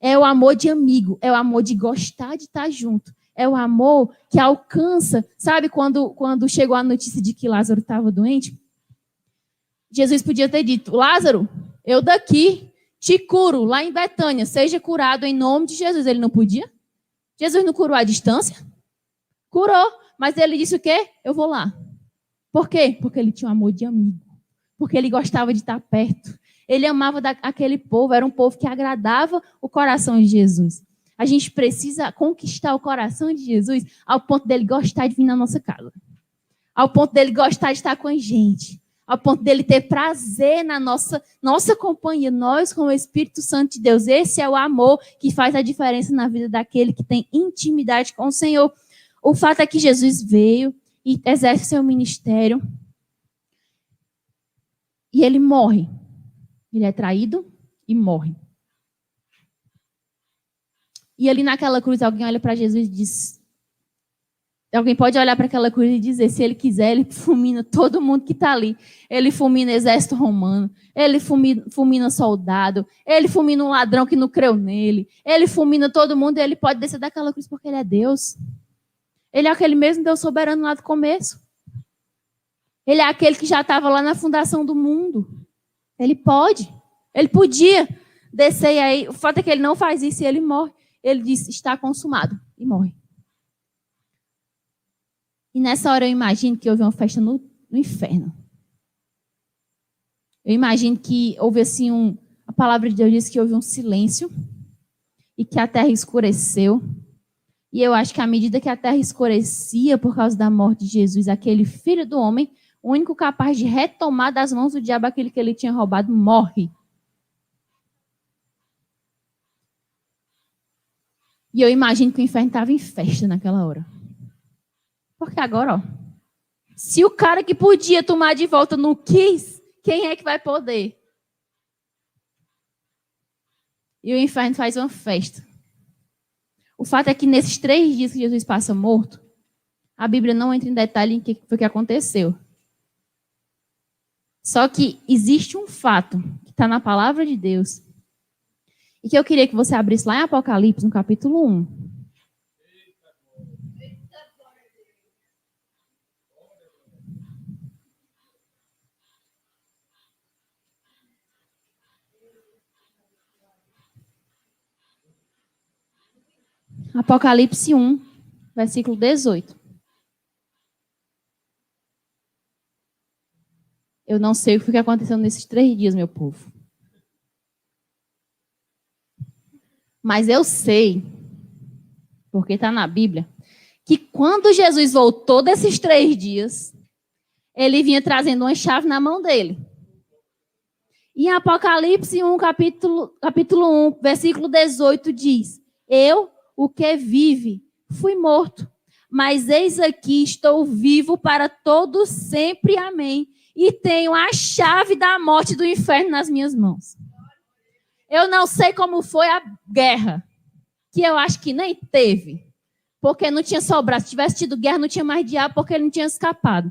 [SPEAKER 1] É o amor de amigo, é o amor de gostar de estar junto. É o amor que alcança, sabe, quando chegou a notícia de que Lázaro estava doente, Jesus podia ter dito, Lázaro, eu daqui te curo, lá em Betânia, seja curado em nome de Jesus. Ele não podia? Jesus não curou à distância? Curou, mas ele disse o quê? Eu vou lá. Por quê? Porque ele tinha um amor de amigo, porque ele gostava de estar perto. Ele amava aquele povo, era um povo que agradava o coração de Jesus. A gente precisa conquistar o coração de Jesus ao ponto dele gostar de vir na nossa casa. Ao ponto dele gostar de estar com a gente. Ao ponto dele ter prazer na nossa companhia. Nós com o Espírito Santo de Deus. Esse é o amor que faz a diferença na vida daquele que tem intimidade com o Senhor. O fato é que Jesus veio e exerce seu ministério. E ele morre. Ele é traído e morre. E ali naquela cruz, alguém olha para Jesus e diz... Alguém pode olhar para aquela cruz e dizer, se ele quiser, ele fulmina todo mundo que está ali. Ele fulmina exército romano, ele fulmina soldado, ele fulmina um ladrão que não creu nele, ele fulmina todo mundo e ele pode descer daquela cruz porque ele é Deus. Ele é aquele mesmo Deus soberano lá do começo. Ele é aquele que já estava lá na fundação do mundo. Ele pode, ele podia descer e aí. O fato é que ele não faz isso e ele morre. Ele diz, está consumado, e morre. E nessa hora eu imagino que houve uma festa no inferno. Eu imagino que houve assim a palavra de Deus diz que houve um silêncio e que a terra escureceu. E eu acho que à medida que a terra escurecia por causa da morte de Jesus, aquele filho do homem, o único capaz de retomar das mãos do diabo aquilo que ele tinha roubado, morre. E eu imagino que o inferno estava em festa naquela hora. Porque agora, ó, se o cara que podia tomar de volta não quis, quem é que vai poder? E o inferno faz uma festa. O fato é que nesses 3 dias que Jesus passa morto, a Bíblia não entra em detalhe em o que foi que aconteceu. Só que existe um fato que está na palavra de Deus e que eu queria que você abrisse lá em Apocalipse, no capítulo 1. Apocalipse 1, versículo 18. Eu não sei o que aconteceu nesses 3 dias, meu povo. Mas eu sei, porque está na Bíblia, que quando Jesus voltou desses 3 dias, ele vinha trazendo uma chave na mão dele. E em Apocalipse 1, capítulo 1, versículo 18 diz, eu, o que vive, fui morto, mas eis aqui estou vivo para todo sempre, amém. E tenho a chave da morte e do inferno nas minhas mãos. Eu não sei como foi a guerra, que eu acho que nem teve, porque não tinha sobrado. Se tivesse tido guerra, não tinha mais diabo, porque ele não tinha escapado.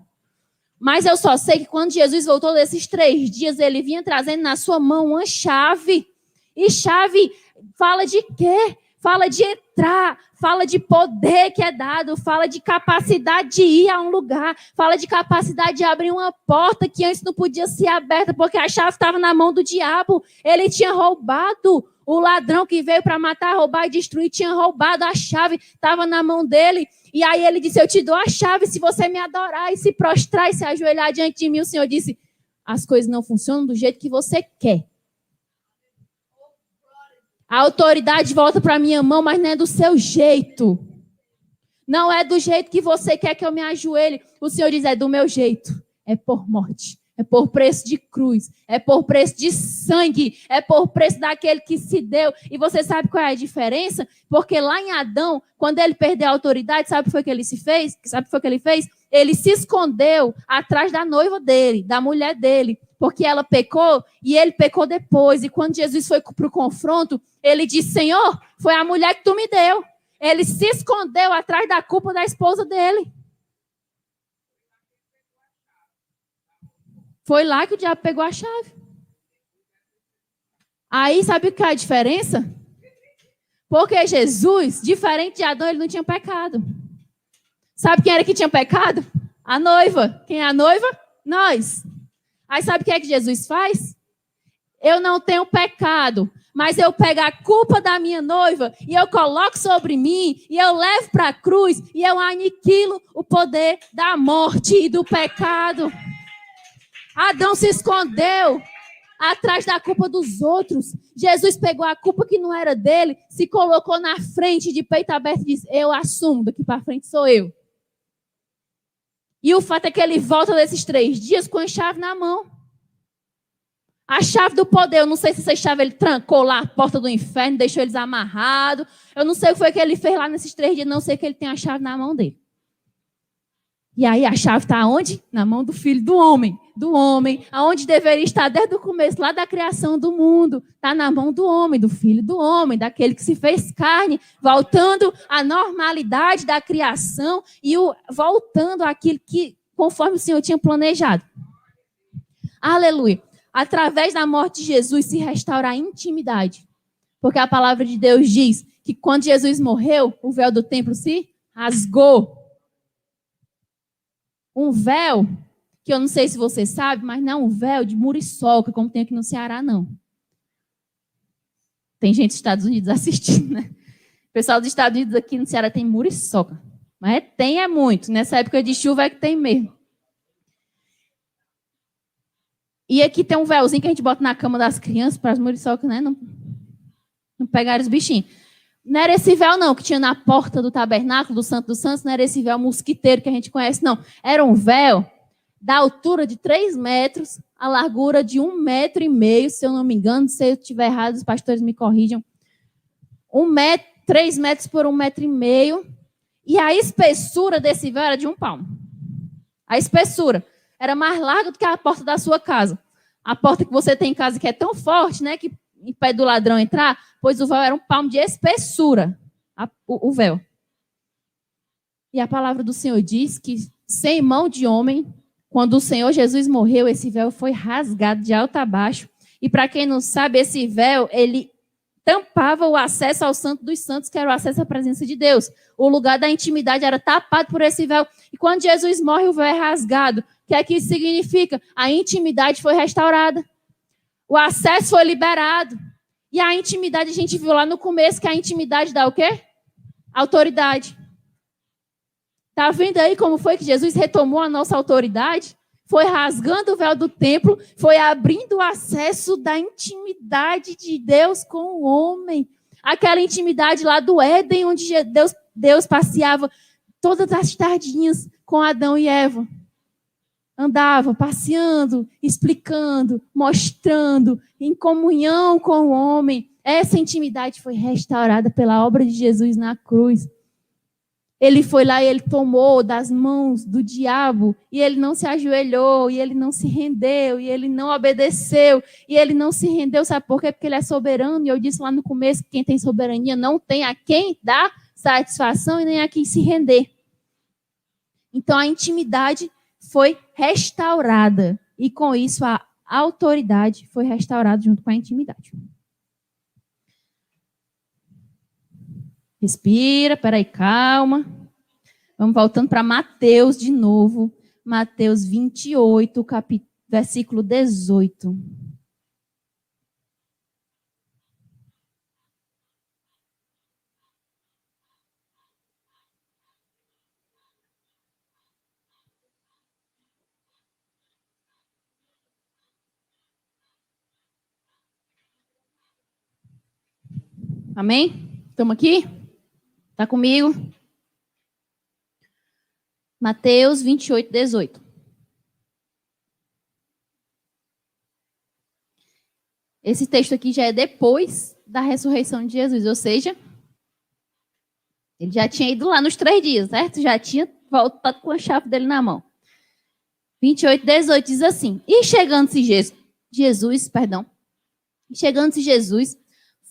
[SPEAKER 1] Mas eu só sei que quando Jesus voltou desses 3 dias, ele vinha trazendo na sua mão uma chave. E chave fala de quê? Fala de entrar, fala de poder que é dado, fala de capacidade de ir a um lugar, fala de capacidade de abrir uma porta que antes não podia ser aberta, porque a chave estava na mão do diabo. Ele tinha roubado, o ladrão que veio para matar, roubar e destruir, tinha roubado a chave, estava na mão dele. E aí ele disse, eu te dou a chave se você me adorar e se prostrar e se ajoelhar diante de mim. O Senhor disse, as coisas não funcionam do jeito que você quer. A autoridade volta para a minha mão, mas não é do seu jeito. Não é do jeito que você quer que eu me ajoelhe. O Senhor diz, é do meu jeito. É por morte. É por preço de cruz. É por preço de sangue. É por preço daquele que se deu. E você sabe qual é a diferença? Porque lá em Adão, quando ele perdeu a autoridade, sabe o que foi que ele se fez? Sabe o que foi que ele fez? Ele se escondeu atrás da noiva dele, da mulher dele. Porque ela pecou e ele pecou depois. E quando Jesus foi para o confronto, ele disse, Senhor, foi a mulher que tu me deu. Ele se escondeu atrás da culpa da esposa dele. Foi lá que o diabo pegou a chave. Aí, sabe o que é a diferença? Porque Jesus, diferente de Adão, ele não tinha pecado. Sabe quem era que tinha pecado? A noiva. Quem é a noiva? Nós. Aí sabe o que é que Jesus faz? Eu não tenho pecado, mas eu pego a culpa da minha noiva e eu coloco sobre mim e eu levo para a cruz e eu aniquilo o poder da morte e do pecado. Adão se escondeu atrás da culpa dos outros. Jesus pegou a culpa que não era dele, se colocou na frente de peito aberto e disse, eu assumo, daqui para frente sou eu. E o fato é que ele volta desses 3 dias com a chave na mão. A chave do poder, eu não sei se essa chave ele trancou lá a porta do inferno, deixou eles amarrados. Eu não sei o que foi que ele fez lá nesses 3 dias, não sei que ele tem a chave na mão dele. E aí a chave está onde? Na mão do filho do homem. Do homem, aonde deveria estar desde o começo, lá da criação do mundo. Está na mão do homem, do filho do homem, daquele que se fez carne, voltando à normalidade da criação e voltando àquilo que, conforme o Senhor tinha planejado. Aleluia. Através da morte de Jesus se restaura a intimidade. Porque a palavra de Deus diz que quando Jesus morreu, o véu do templo se rasgou. Um véu, que eu não sei se você sabe, mas não é um véu de muriçoca, como tem aqui no Ceará, não. Tem gente dos Estados Unidos assistindo, né? O pessoal dos Estados Unidos aqui no Ceará tem muriçoca. Mas tem é muito. Nessa época de chuva é que tem mesmo. E aqui tem um véuzinho que a gente bota na cama das crianças para as muriçocas, né? Não pegarem os bichinhos. Não era esse véu, não, que tinha na porta do tabernáculo do Santo dos Santos, não era esse véu mosquiteiro que a gente conhece, não. Era um véu da altura de 3 metros, a largura de 1,5 metro, se eu não me engano, se eu estiver errado, os pastores me corrijam. 3 metros por 1,5 metro, e a espessura desse véu era de 1 palmo. A espessura era mais larga do que a porta da sua casa. A porta que você tem em casa que é tão forte, né, que impede do ladrão entrar, pois o véu era 1 palmo de espessura, o véu. E a palavra do Senhor diz que, sem mão de homem, quando o Senhor Jesus morreu, esse véu foi rasgado de alto a baixo. E para quem não sabe, esse véu, ele tampava o acesso ao Santo dos Santos, que era o acesso à presença de Deus. O lugar da intimidade era tapado por esse véu. E quando Jesus morre, o véu é rasgado. O que é que isso significa? A intimidade foi restaurada. O acesso foi liberado. E a intimidade, a gente viu lá no começo que a intimidade dá o quê? Autoridade. Está vendo aí como foi que Jesus retomou a nossa autoridade? Foi rasgando o véu do templo, foi abrindo o acesso da intimidade de Deus com o homem. Aquela intimidade lá do Éden, onde Deus passeava todas as tardinhas com Adão e Eva. Andava passeando, explicando, mostrando, em comunhão com o homem. Essa intimidade foi restaurada pela obra de Jesus na cruz. Ele foi lá e ele tomou das mãos do diabo e ele não se ajoelhou, e ele não se rendeu, e ele não obedeceu, e ele não se rendeu, sabe por quê? Porque ele é soberano, e eu disse lá no começo que quem tem soberania não tem a quem dar satisfação e nem a quem se render. Então a intimidade foi restaurada, e com isso a autoridade foi restaurada junto com a intimidade. Respira, peraí, calma. Vamos voltando para Mateus de novo. Mateus 28, versículo 18. Amém? Estamos aqui? Está comigo? Mateus 28, 18. Esse texto aqui já é depois da ressurreição de Jesus, ou seja, ele já tinha ido lá nos 3 dias, certo? Já tinha voltado com a chave dele na mão. 28, 18 diz assim: E chegando-se Jesus,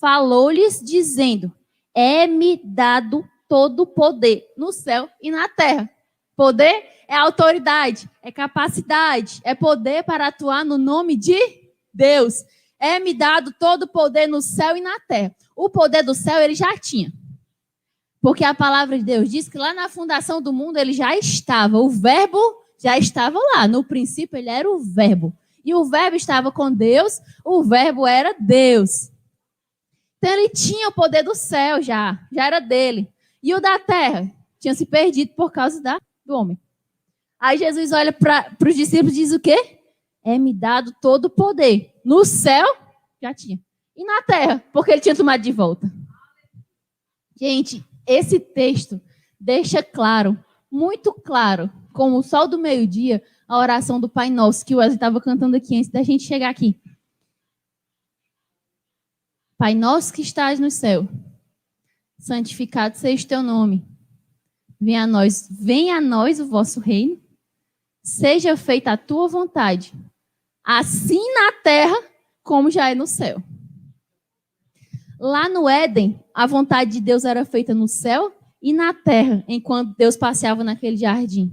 [SPEAKER 1] falou-lhes dizendo: É-me dado todo o poder no céu e na terra. Poder é autoridade, é capacidade, é poder para atuar no nome de Deus. É-me dado todo o poder no céu e na terra. O poder do céu ele já tinha. Porque a palavra de Deus diz que lá na fundação do mundo ele já estava. O verbo já estava lá. No princípio ele era o verbo. E o verbo estava com Deus, o verbo era Deus. Então ele tinha o poder do céu já era dele. E o da terra tinha se perdido por causa do homem. Aí Jesus olha para os discípulos e diz o quê? É-me dado todo o poder. No céu, já tinha. E na terra, porque ele tinha tomado de volta. Gente, esse texto deixa claro, muito claro, como o sol do meio-dia, a oração do Pai Nosso, que o Wesley estava cantando aqui antes da gente chegar aqui. Pai Nosso que estás no céu, santificado seja o teu nome. Venha a nós o vosso reino. Seja feita a tua vontade, assim na terra como já é no céu. Lá no Éden, a vontade de Deus era feita no céu e na terra, enquanto Deus passeava naquele jardim.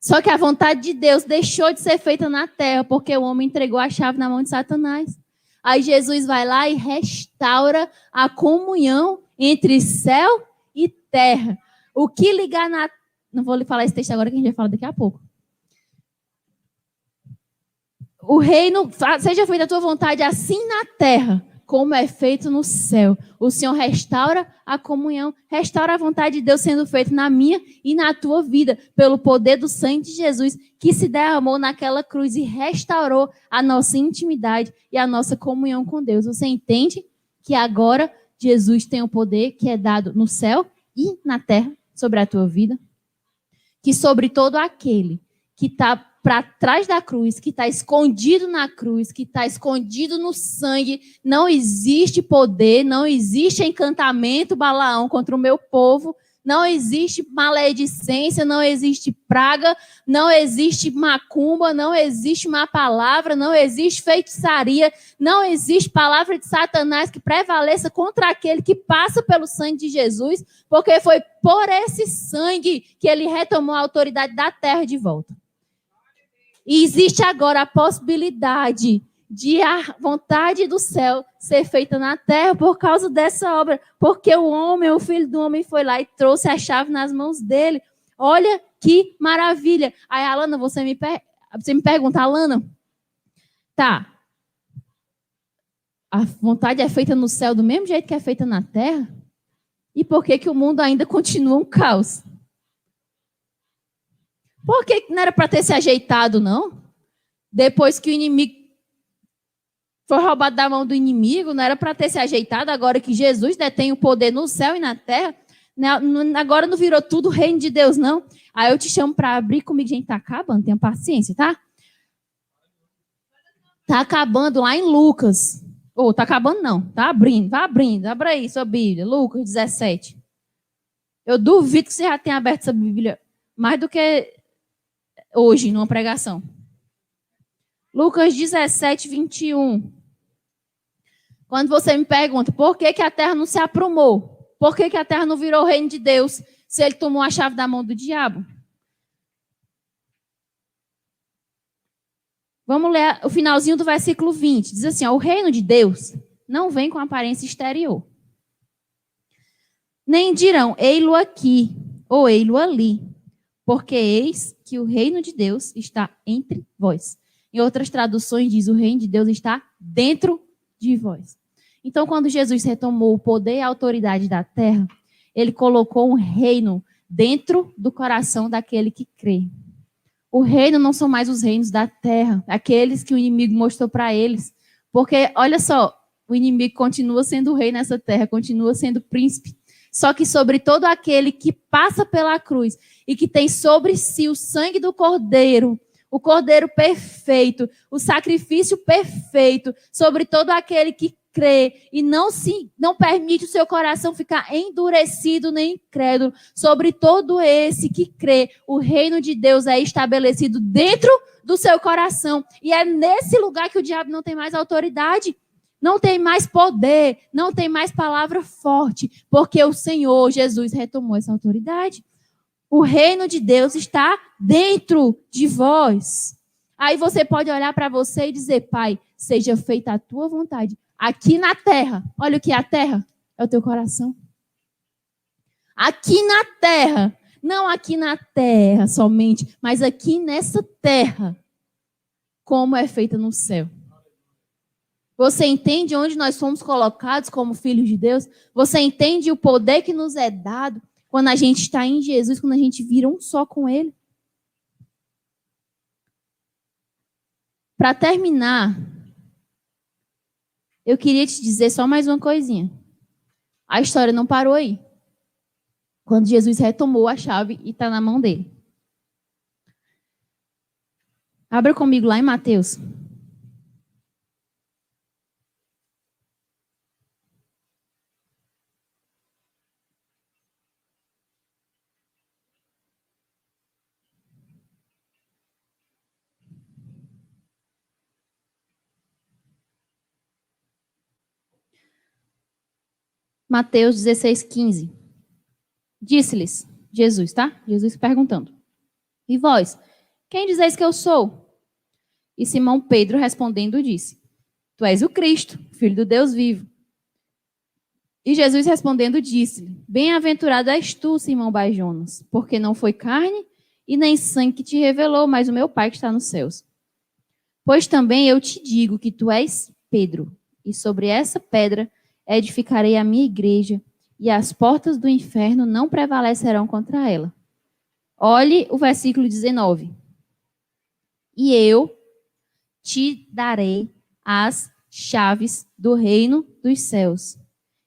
[SPEAKER 1] Só que a vontade de Deus deixou de ser feita na terra, porque o homem entregou a chave na mão de Satanás. Aí Jesus vai lá e restaura a comunhão entre céu e terra. O que ligar na... Não vou lhe falar esse texto agora, que a gente vai falar daqui a pouco. O reino, seja feita a tua vontade assim na terra, como é feito no céu. O Senhor restaura a comunhão, restaura a vontade de Deus sendo feita na minha e na tua vida, pelo poder do sangue de Jesus, que se derramou naquela cruz e restaurou a nossa intimidade e a nossa comunhão com Deus. Você entende que agora Jesus tem o poder que é dado no céu e na terra sobre a tua vida? Que sobre todo aquele que está para trás da cruz, que está escondido na cruz, que está escondido no sangue, não existe poder, não existe encantamento, Balaão, contra o meu povo, não existe maledicência, não existe praga, não existe macumba, não existe má palavra, não existe feitiçaria, não existe palavra de Satanás que prevaleça contra aquele que passa pelo sangue de Jesus, porque foi por esse sangue que ele retomou a autoridade da terra de volta. E existe agora a possibilidade de a vontade do céu ser feita na terra por causa dessa obra. Porque o filho do homem foi lá e trouxe a chave nas mãos dele. Olha que maravilha. Aí, Alana, você me pergunta, Alana, tá, a vontade é feita no céu do mesmo jeito que é feita na terra? E por que o mundo ainda continua um caos? Por que não era para ter se ajeitado, não? Depois que o inimigo foi roubado da mão do inimigo, não era para ter se ajeitado, agora que Jesus detém o poder no céu e na terra, agora não virou tudo o reino de Deus, não? Aí eu te chamo para abrir comigo. Gente, tá acabando, tenha paciência, tá? Tá acabando lá em Lucas. Tá acabando não, tá abrindo, vai abrindo, abre aí sua Bíblia, Lucas 17. Eu duvido que você já tenha aberto essa Bíblia mais do que hoje, numa pregação. Lucas 17, 21. Quando você me pergunta por que a terra não se aprumou, por que a terra não virou o reino de Deus, se ele tomou a chave da mão do diabo? Vamos ler o finalzinho do versículo 20. Diz assim, o reino de Deus não vem com aparência exterior. Nem dirão, ei-lo aqui, ou ei-lo ali, porque eis que o reino de Deus está entre vós. Em outras traduções diz, o reino de Deus está dentro de vós. Então, quando Jesus retomou o poder e a autoridade da terra, ele colocou um reino dentro do coração daquele que crê. O reino não são mais os reinos da terra, aqueles que o inimigo mostrou para eles. Porque, olha só, o inimigo continua sendo rei nessa terra, continua sendo príncipe. Só que sobre todo aquele que passa pela cruz e que tem sobre si o sangue do Cordeiro, o Cordeiro perfeito, o sacrifício perfeito, sobre todo aquele que crê e não permite o seu coração ficar endurecido nem incrédulo, sobre todo esse que crê, o reino de Deus é estabelecido dentro do seu coração. E é nesse lugar que o diabo não tem mais autoridade, não tem mais poder, não tem mais palavra forte, porque o Senhor Jesus retomou essa autoridade. O reino de Deus está dentro de vós. Aí você pode olhar para você e dizer: Pai, seja feita a tua vontade aqui na terra. Olha o que é a terra? É o teu coração. Aqui na terra. Não aqui na terra somente, mas aqui nessa terra. Como é feita no céu. Você entende onde nós fomos colocados como filhos de Deus? Você entende o poder que nos é dado quando a gente está em Jesus, quando a gente vira um só com Ele? Para terminar, eu queria te dizer só mais uma coisinha. A história não parou aí. Quando Jesus retomou a chave e está na mão dele. Abra comigo lá em Mateus. Mateus 16:15. Disse-lhes Jesus, tá? Jesus perguntando: E vós, quem dizeis que eu sou? E Simão Pedro respondendo disse: Tu és o Cristo, filho do Deus vivo. E Jesus respondendo disse-lhe: Bem-aventurado és tu, Simão Bar-Jonas, porque não foi carne e nem sangue que te revelou, mas o meu Pai que está nos céus. Pois também eu te digo que tu és Pedro, e sobre essa pedra edificarei a minha igreja, e as portas do inferno não prevalecerão contra ela. Olhe o versículo 19. E eu te darei as chaves do reino dos céus.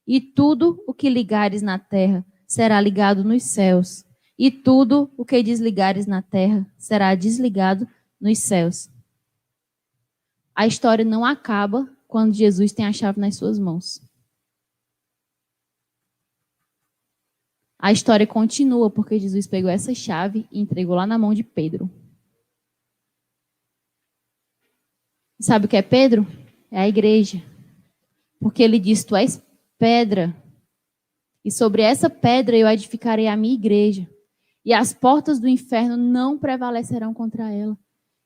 [SPEAKER 1] E tudo o que ligares na terra será ligado nos céus. E tudo o que desligares na terra será desligado nos céus. A história não acaba quando Jesus tem a chave nas suas mãos. A história continua porque Jesus pegou essa chave e entregou lá na mão de Pedro. Sabe o que é Pedro? É a igreja. Porque ele diz: Tu és pedra. E sobre essa pedra eu edificarei a minha igreja. E as portas do inferno não prevalecerão contra ela.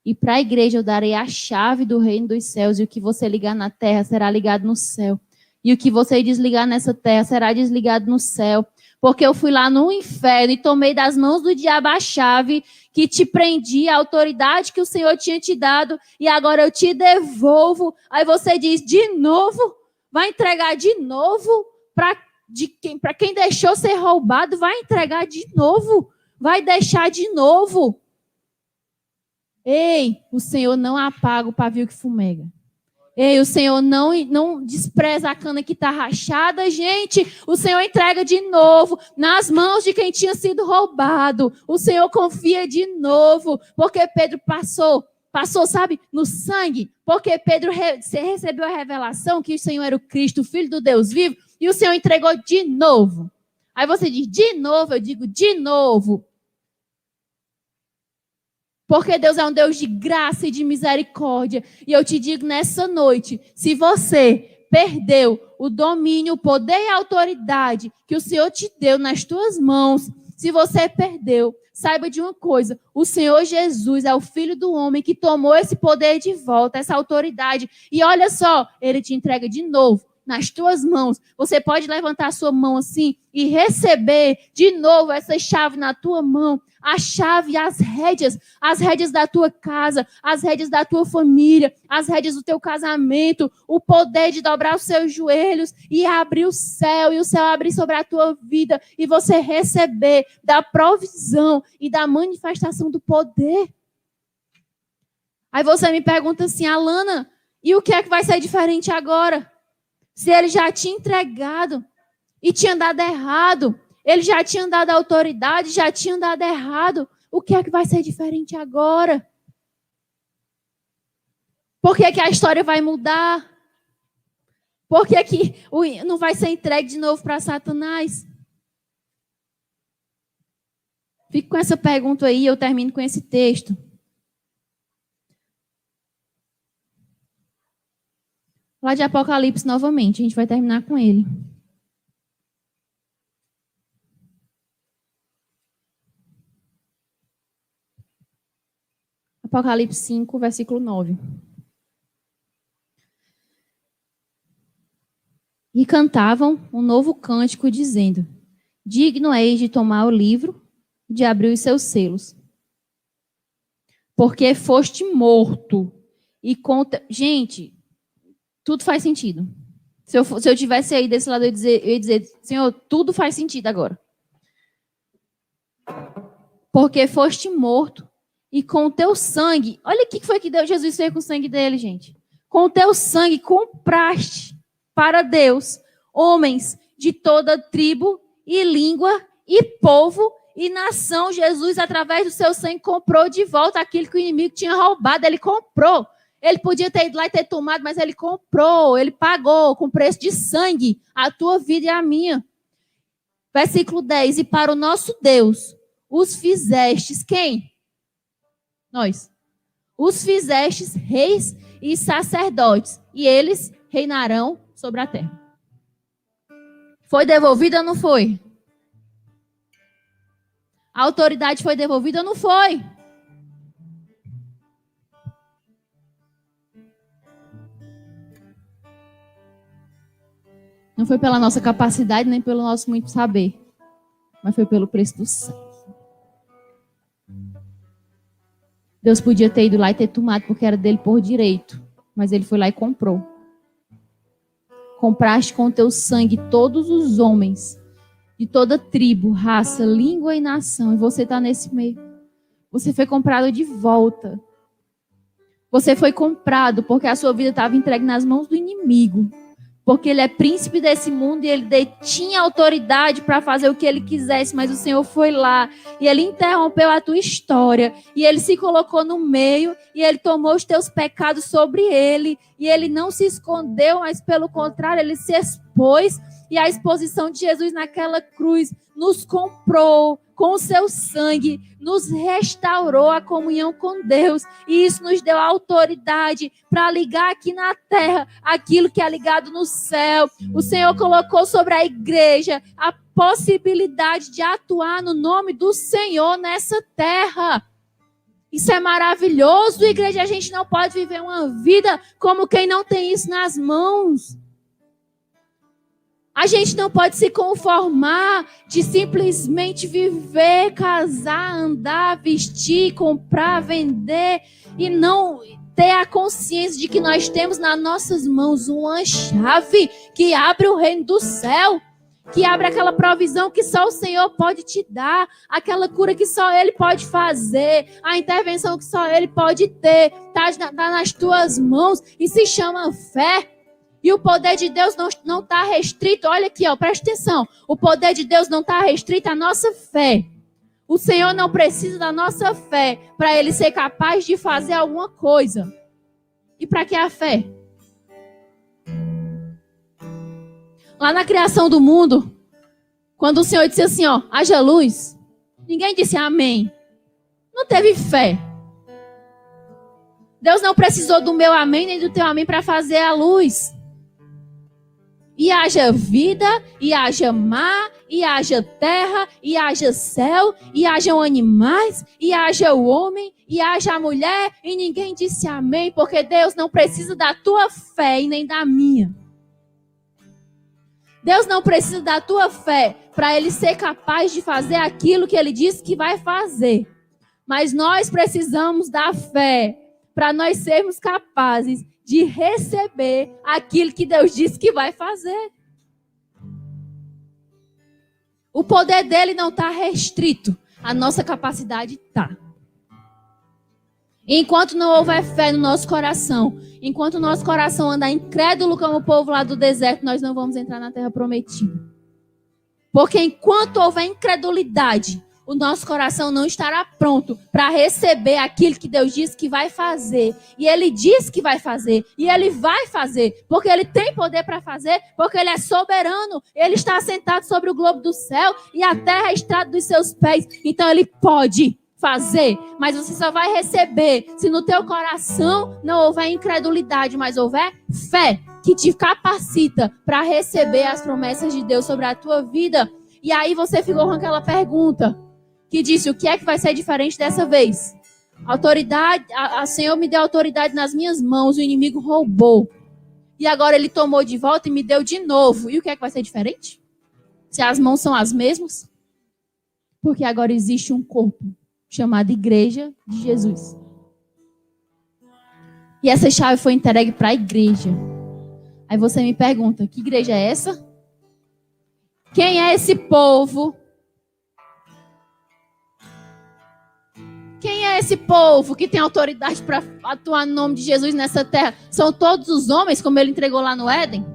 [SPEAKER 1] E para a igreja eu darei a chave do reino dos céus. E o que você ligar na terra será ligado no céu. E o que você desligar nessa terra será desligado no céu. Porque eu fui lá no inferno e tomei das mãos do diabo a chave que te prendia, a autoridade que o Senhor tinha te dado, e agora eu te devolvo. Aí você diz: de novo? Vai entregar de novo? Para quem deixou ser roubado, vai entregar de novo? Vai deixar de novo? Ei, o Senhor não apaga o pavio que fumega. Ei, o Senhor não despreza a cana que está rachada, gente. O Senhor entrega de novo nas mãos de quem tinha sido roubado. O Senhor confia de novo, porque Pedro passou, sabe, no sangue. Porque Pedro recebeu a revelação que o Senhor era o Cristo, o Filho do Deus vivo, e o Senhor entregou de novo. Aí você diz: de novo? Eu digo: de novo. Porque Deus é um Deus de graça e de misericórdia. E eu te digo nessa noite, se você perdeu o domínio, o poder e a autoridade que o Senhor te deu nas tuas mãos, se você perdeu, saiba de uma coisa: o Senhor Jesus é o Filho do homem que tomou esse poder de volta, essa autoridade. E olha só, Ele te entrega de novo nas tuas mãos. Você pode levantar a sua mão assim e receber de novo essa chave na tua mão. A chave, as rédeas da tua casa, as rédeas da tua família, as rédeas do teu casamento, o poder de dobrar os seus joelhos e abrir o céu, e o céu abrir sobre a tua vida, e você receber da provisão e da manifestação do poder. Aí você me pergunta assim: Alana, e o que é que vai ser diferente agora? Se ele já tinha entregado. E tinha dado errado. Ele já tinha dado autoridade, já tinha dado errado. O que é que vai ser diferente agora? Por que que a história vai mudar? Por que que não vai ser entregue de novo para Satanás? Fico com essa pergunta aí, eu termino com esse texto. Lá de Apocalipse novamente, a gente vai terminar com ele. Apocalipse 5, versículo 9. E cantavam um novo cântico, dizendo: digno és de tomar o livro, de abrir os seus selos. Porque foste morto. E conta. Gente, tudo faz sentido. Se eu tivesse aí desse lado, eu ia dizer, Senhor, tudo faz sentido agora. Porque foste morto. E com o teu sangue, olha o que foi que Jesus fez com o sangue dele, gente. Com o teu sangue compraste para Deus homens de toda tribo e língua e povo e nação. Jesus, através do seu sangue, comprou de volta aquilo que o inimigo tinha roubado. Ele comprou. Ele podia ter ido lá e ter tomado, mas ele comprou, ele pagou com preço de sangue a tua vida e a minha. Versículo 10. E para o nosso Deus os fizestes quem? Nós. Os fizestes reis e sacerdotes, e eles reinarão sobre a terra. Foi devolvida ou não foi? A autoridade foi devolvida ou não foi? Não foi pela nossa capacidade, nem pelo nosso muito saber, mas foi pelo preço do sangue. Deus podia ter ido lá e ter tomado, porque era dele por direito. Mas ele foi lá e comprou. Compraste com teu sangue todos os homens, de toda tribo, raça, língua e nação. E você está nesse meio. Você foi comprado de volta. Você foi comprado porque a sua vida estava entregue nas mãos do inimigo. Porque ele é príncipe desse mundo e ele detinha autoridade para fazer o que ele quisesse, mas o Senhor foi lá e ele interrompeu a tua história e ele se colocou no meio e ele tomou os teus pecados sobre ele e ele não se escondeu, mas pelo contrário, ele se expôs e a exposição de Jesus naquela cruz nos comprou com o seu sangue, nos restaurou a comunhão com Deus e isso nos deu autoridade para ligar aqui na terra aquilo que é ligado no céu. O Senhor colocou sobre a igreja a possibilidade de atuar no nome do Senhor nessa terra. Isso é maravilhoso, igreja. A gente não pode viver uma vida como quem não tem isso nas mãos. A gente não pode se conformar de simplesmente viver, casar, andar, vestir, comprar, vender e não ter a consciência de que nós temos nas nossas mãos uma chave que abre o reino do céu, que abre aquela provisão que só o Senhor pode te dar, aquela cura que só Ele pode fazer, a intervenção que só Ele pode ter, está nas tuas mãos e se chama fé. E o poder de Deus não está restrito. Olha aqui, ó, presta atenção. O poder de Deus não está restrito à nossa fé. O Senhor não precisa da nossa fé para Ele ser capaz de fazer alguma coisa. E para que a fé? Lá na criação do mundo, quando o Senhor disse assim, ó, haja luz, ninguém disse amém. Não teve fé. Deus não precisou do meu amém nem do teu amém para fazer a luz. E haja vida, e haja mar, e haja terra, e haja céu, e hajam animais, e haja o homem, e haja a mulher, e ninguém disse amém, porque Deus não precisa da tua fé e nem da minha. Deus não precisa da tua fé para Ele ser capaz de fazer aquilo que Ele disse que vai fazer. Mas nós precisamos da fé para nós sermos capazes de receber aquilo que Deus disse que vai fazer. O poder dele não está restrito. A nossa capacidade está. Enquanto não houver fé no nosso coração, enquanto o nosso coração andar incrédulo como o povo lá do deserto, nós não vamos entrar na terra prometida. Porque enquanto houver incredulidade, o nosso coração não estará pronto para receber aquilo que Deus disse que vai fazer. E Ele diz que vai fazer. E Ele vai fazer. Porque Ele tem poder para fazer. Porque Ele é soberano. Ele está assentado sobre o globo do céu. E a terra é estrada dos seus pés. Então Ele pode fazer. Mas você só vai receber se no teu coração não houver incredulidade, mas houver fé que te capacita para receber as promessas de Deus sobre a tua vida. E aí você ficou com aquela pergunta que disse: o que é que vai ser diferente dessa vez? Autoridade, a Senhor me deu autoridade nas minhas mãos, o inimigo roubou. E agora Ele tomou de volta e me deu de novo. E o que é que vai ser diferente? Se as mãos são as mesmas? Porque agora existe um corpo chamado Igreja de Jesus. E essa chave foi entregue para a igreja. Aí você me pergunta: que igreja é essa? Quem é esse povo? Quem é esse povo que tem autoridade para atuar no nome de Jesus nessa terra? São todos os homens, como Ele entregou lá no Éden?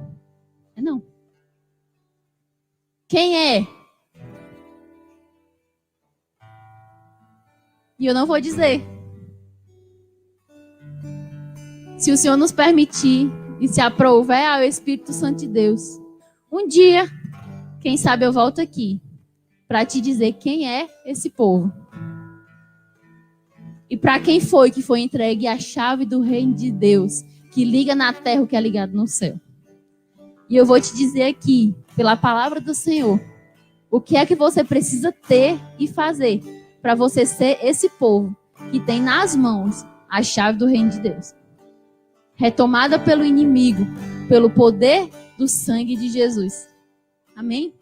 [SPEAKER 1] Não. Quem é? E eu não vou dizer. Se o Senhor nos permitir e se aprouver ao Espírito Santo de Deus, um dia, quem sabe eu volto aqui para te dizer quem é esse povo. E para quem foi que foi entregue a chave do reino de Deus, que liga na terra o que é ligado no céu. E eu vou te dizer aqui, pela palavra do Senhor, o que é que você precisa ter e fazer para você ser esse povo que tem nas mãos a chave do reino de Deus. Retomada pelo inimigo, pelo poder do sangue de Jesus. Amém?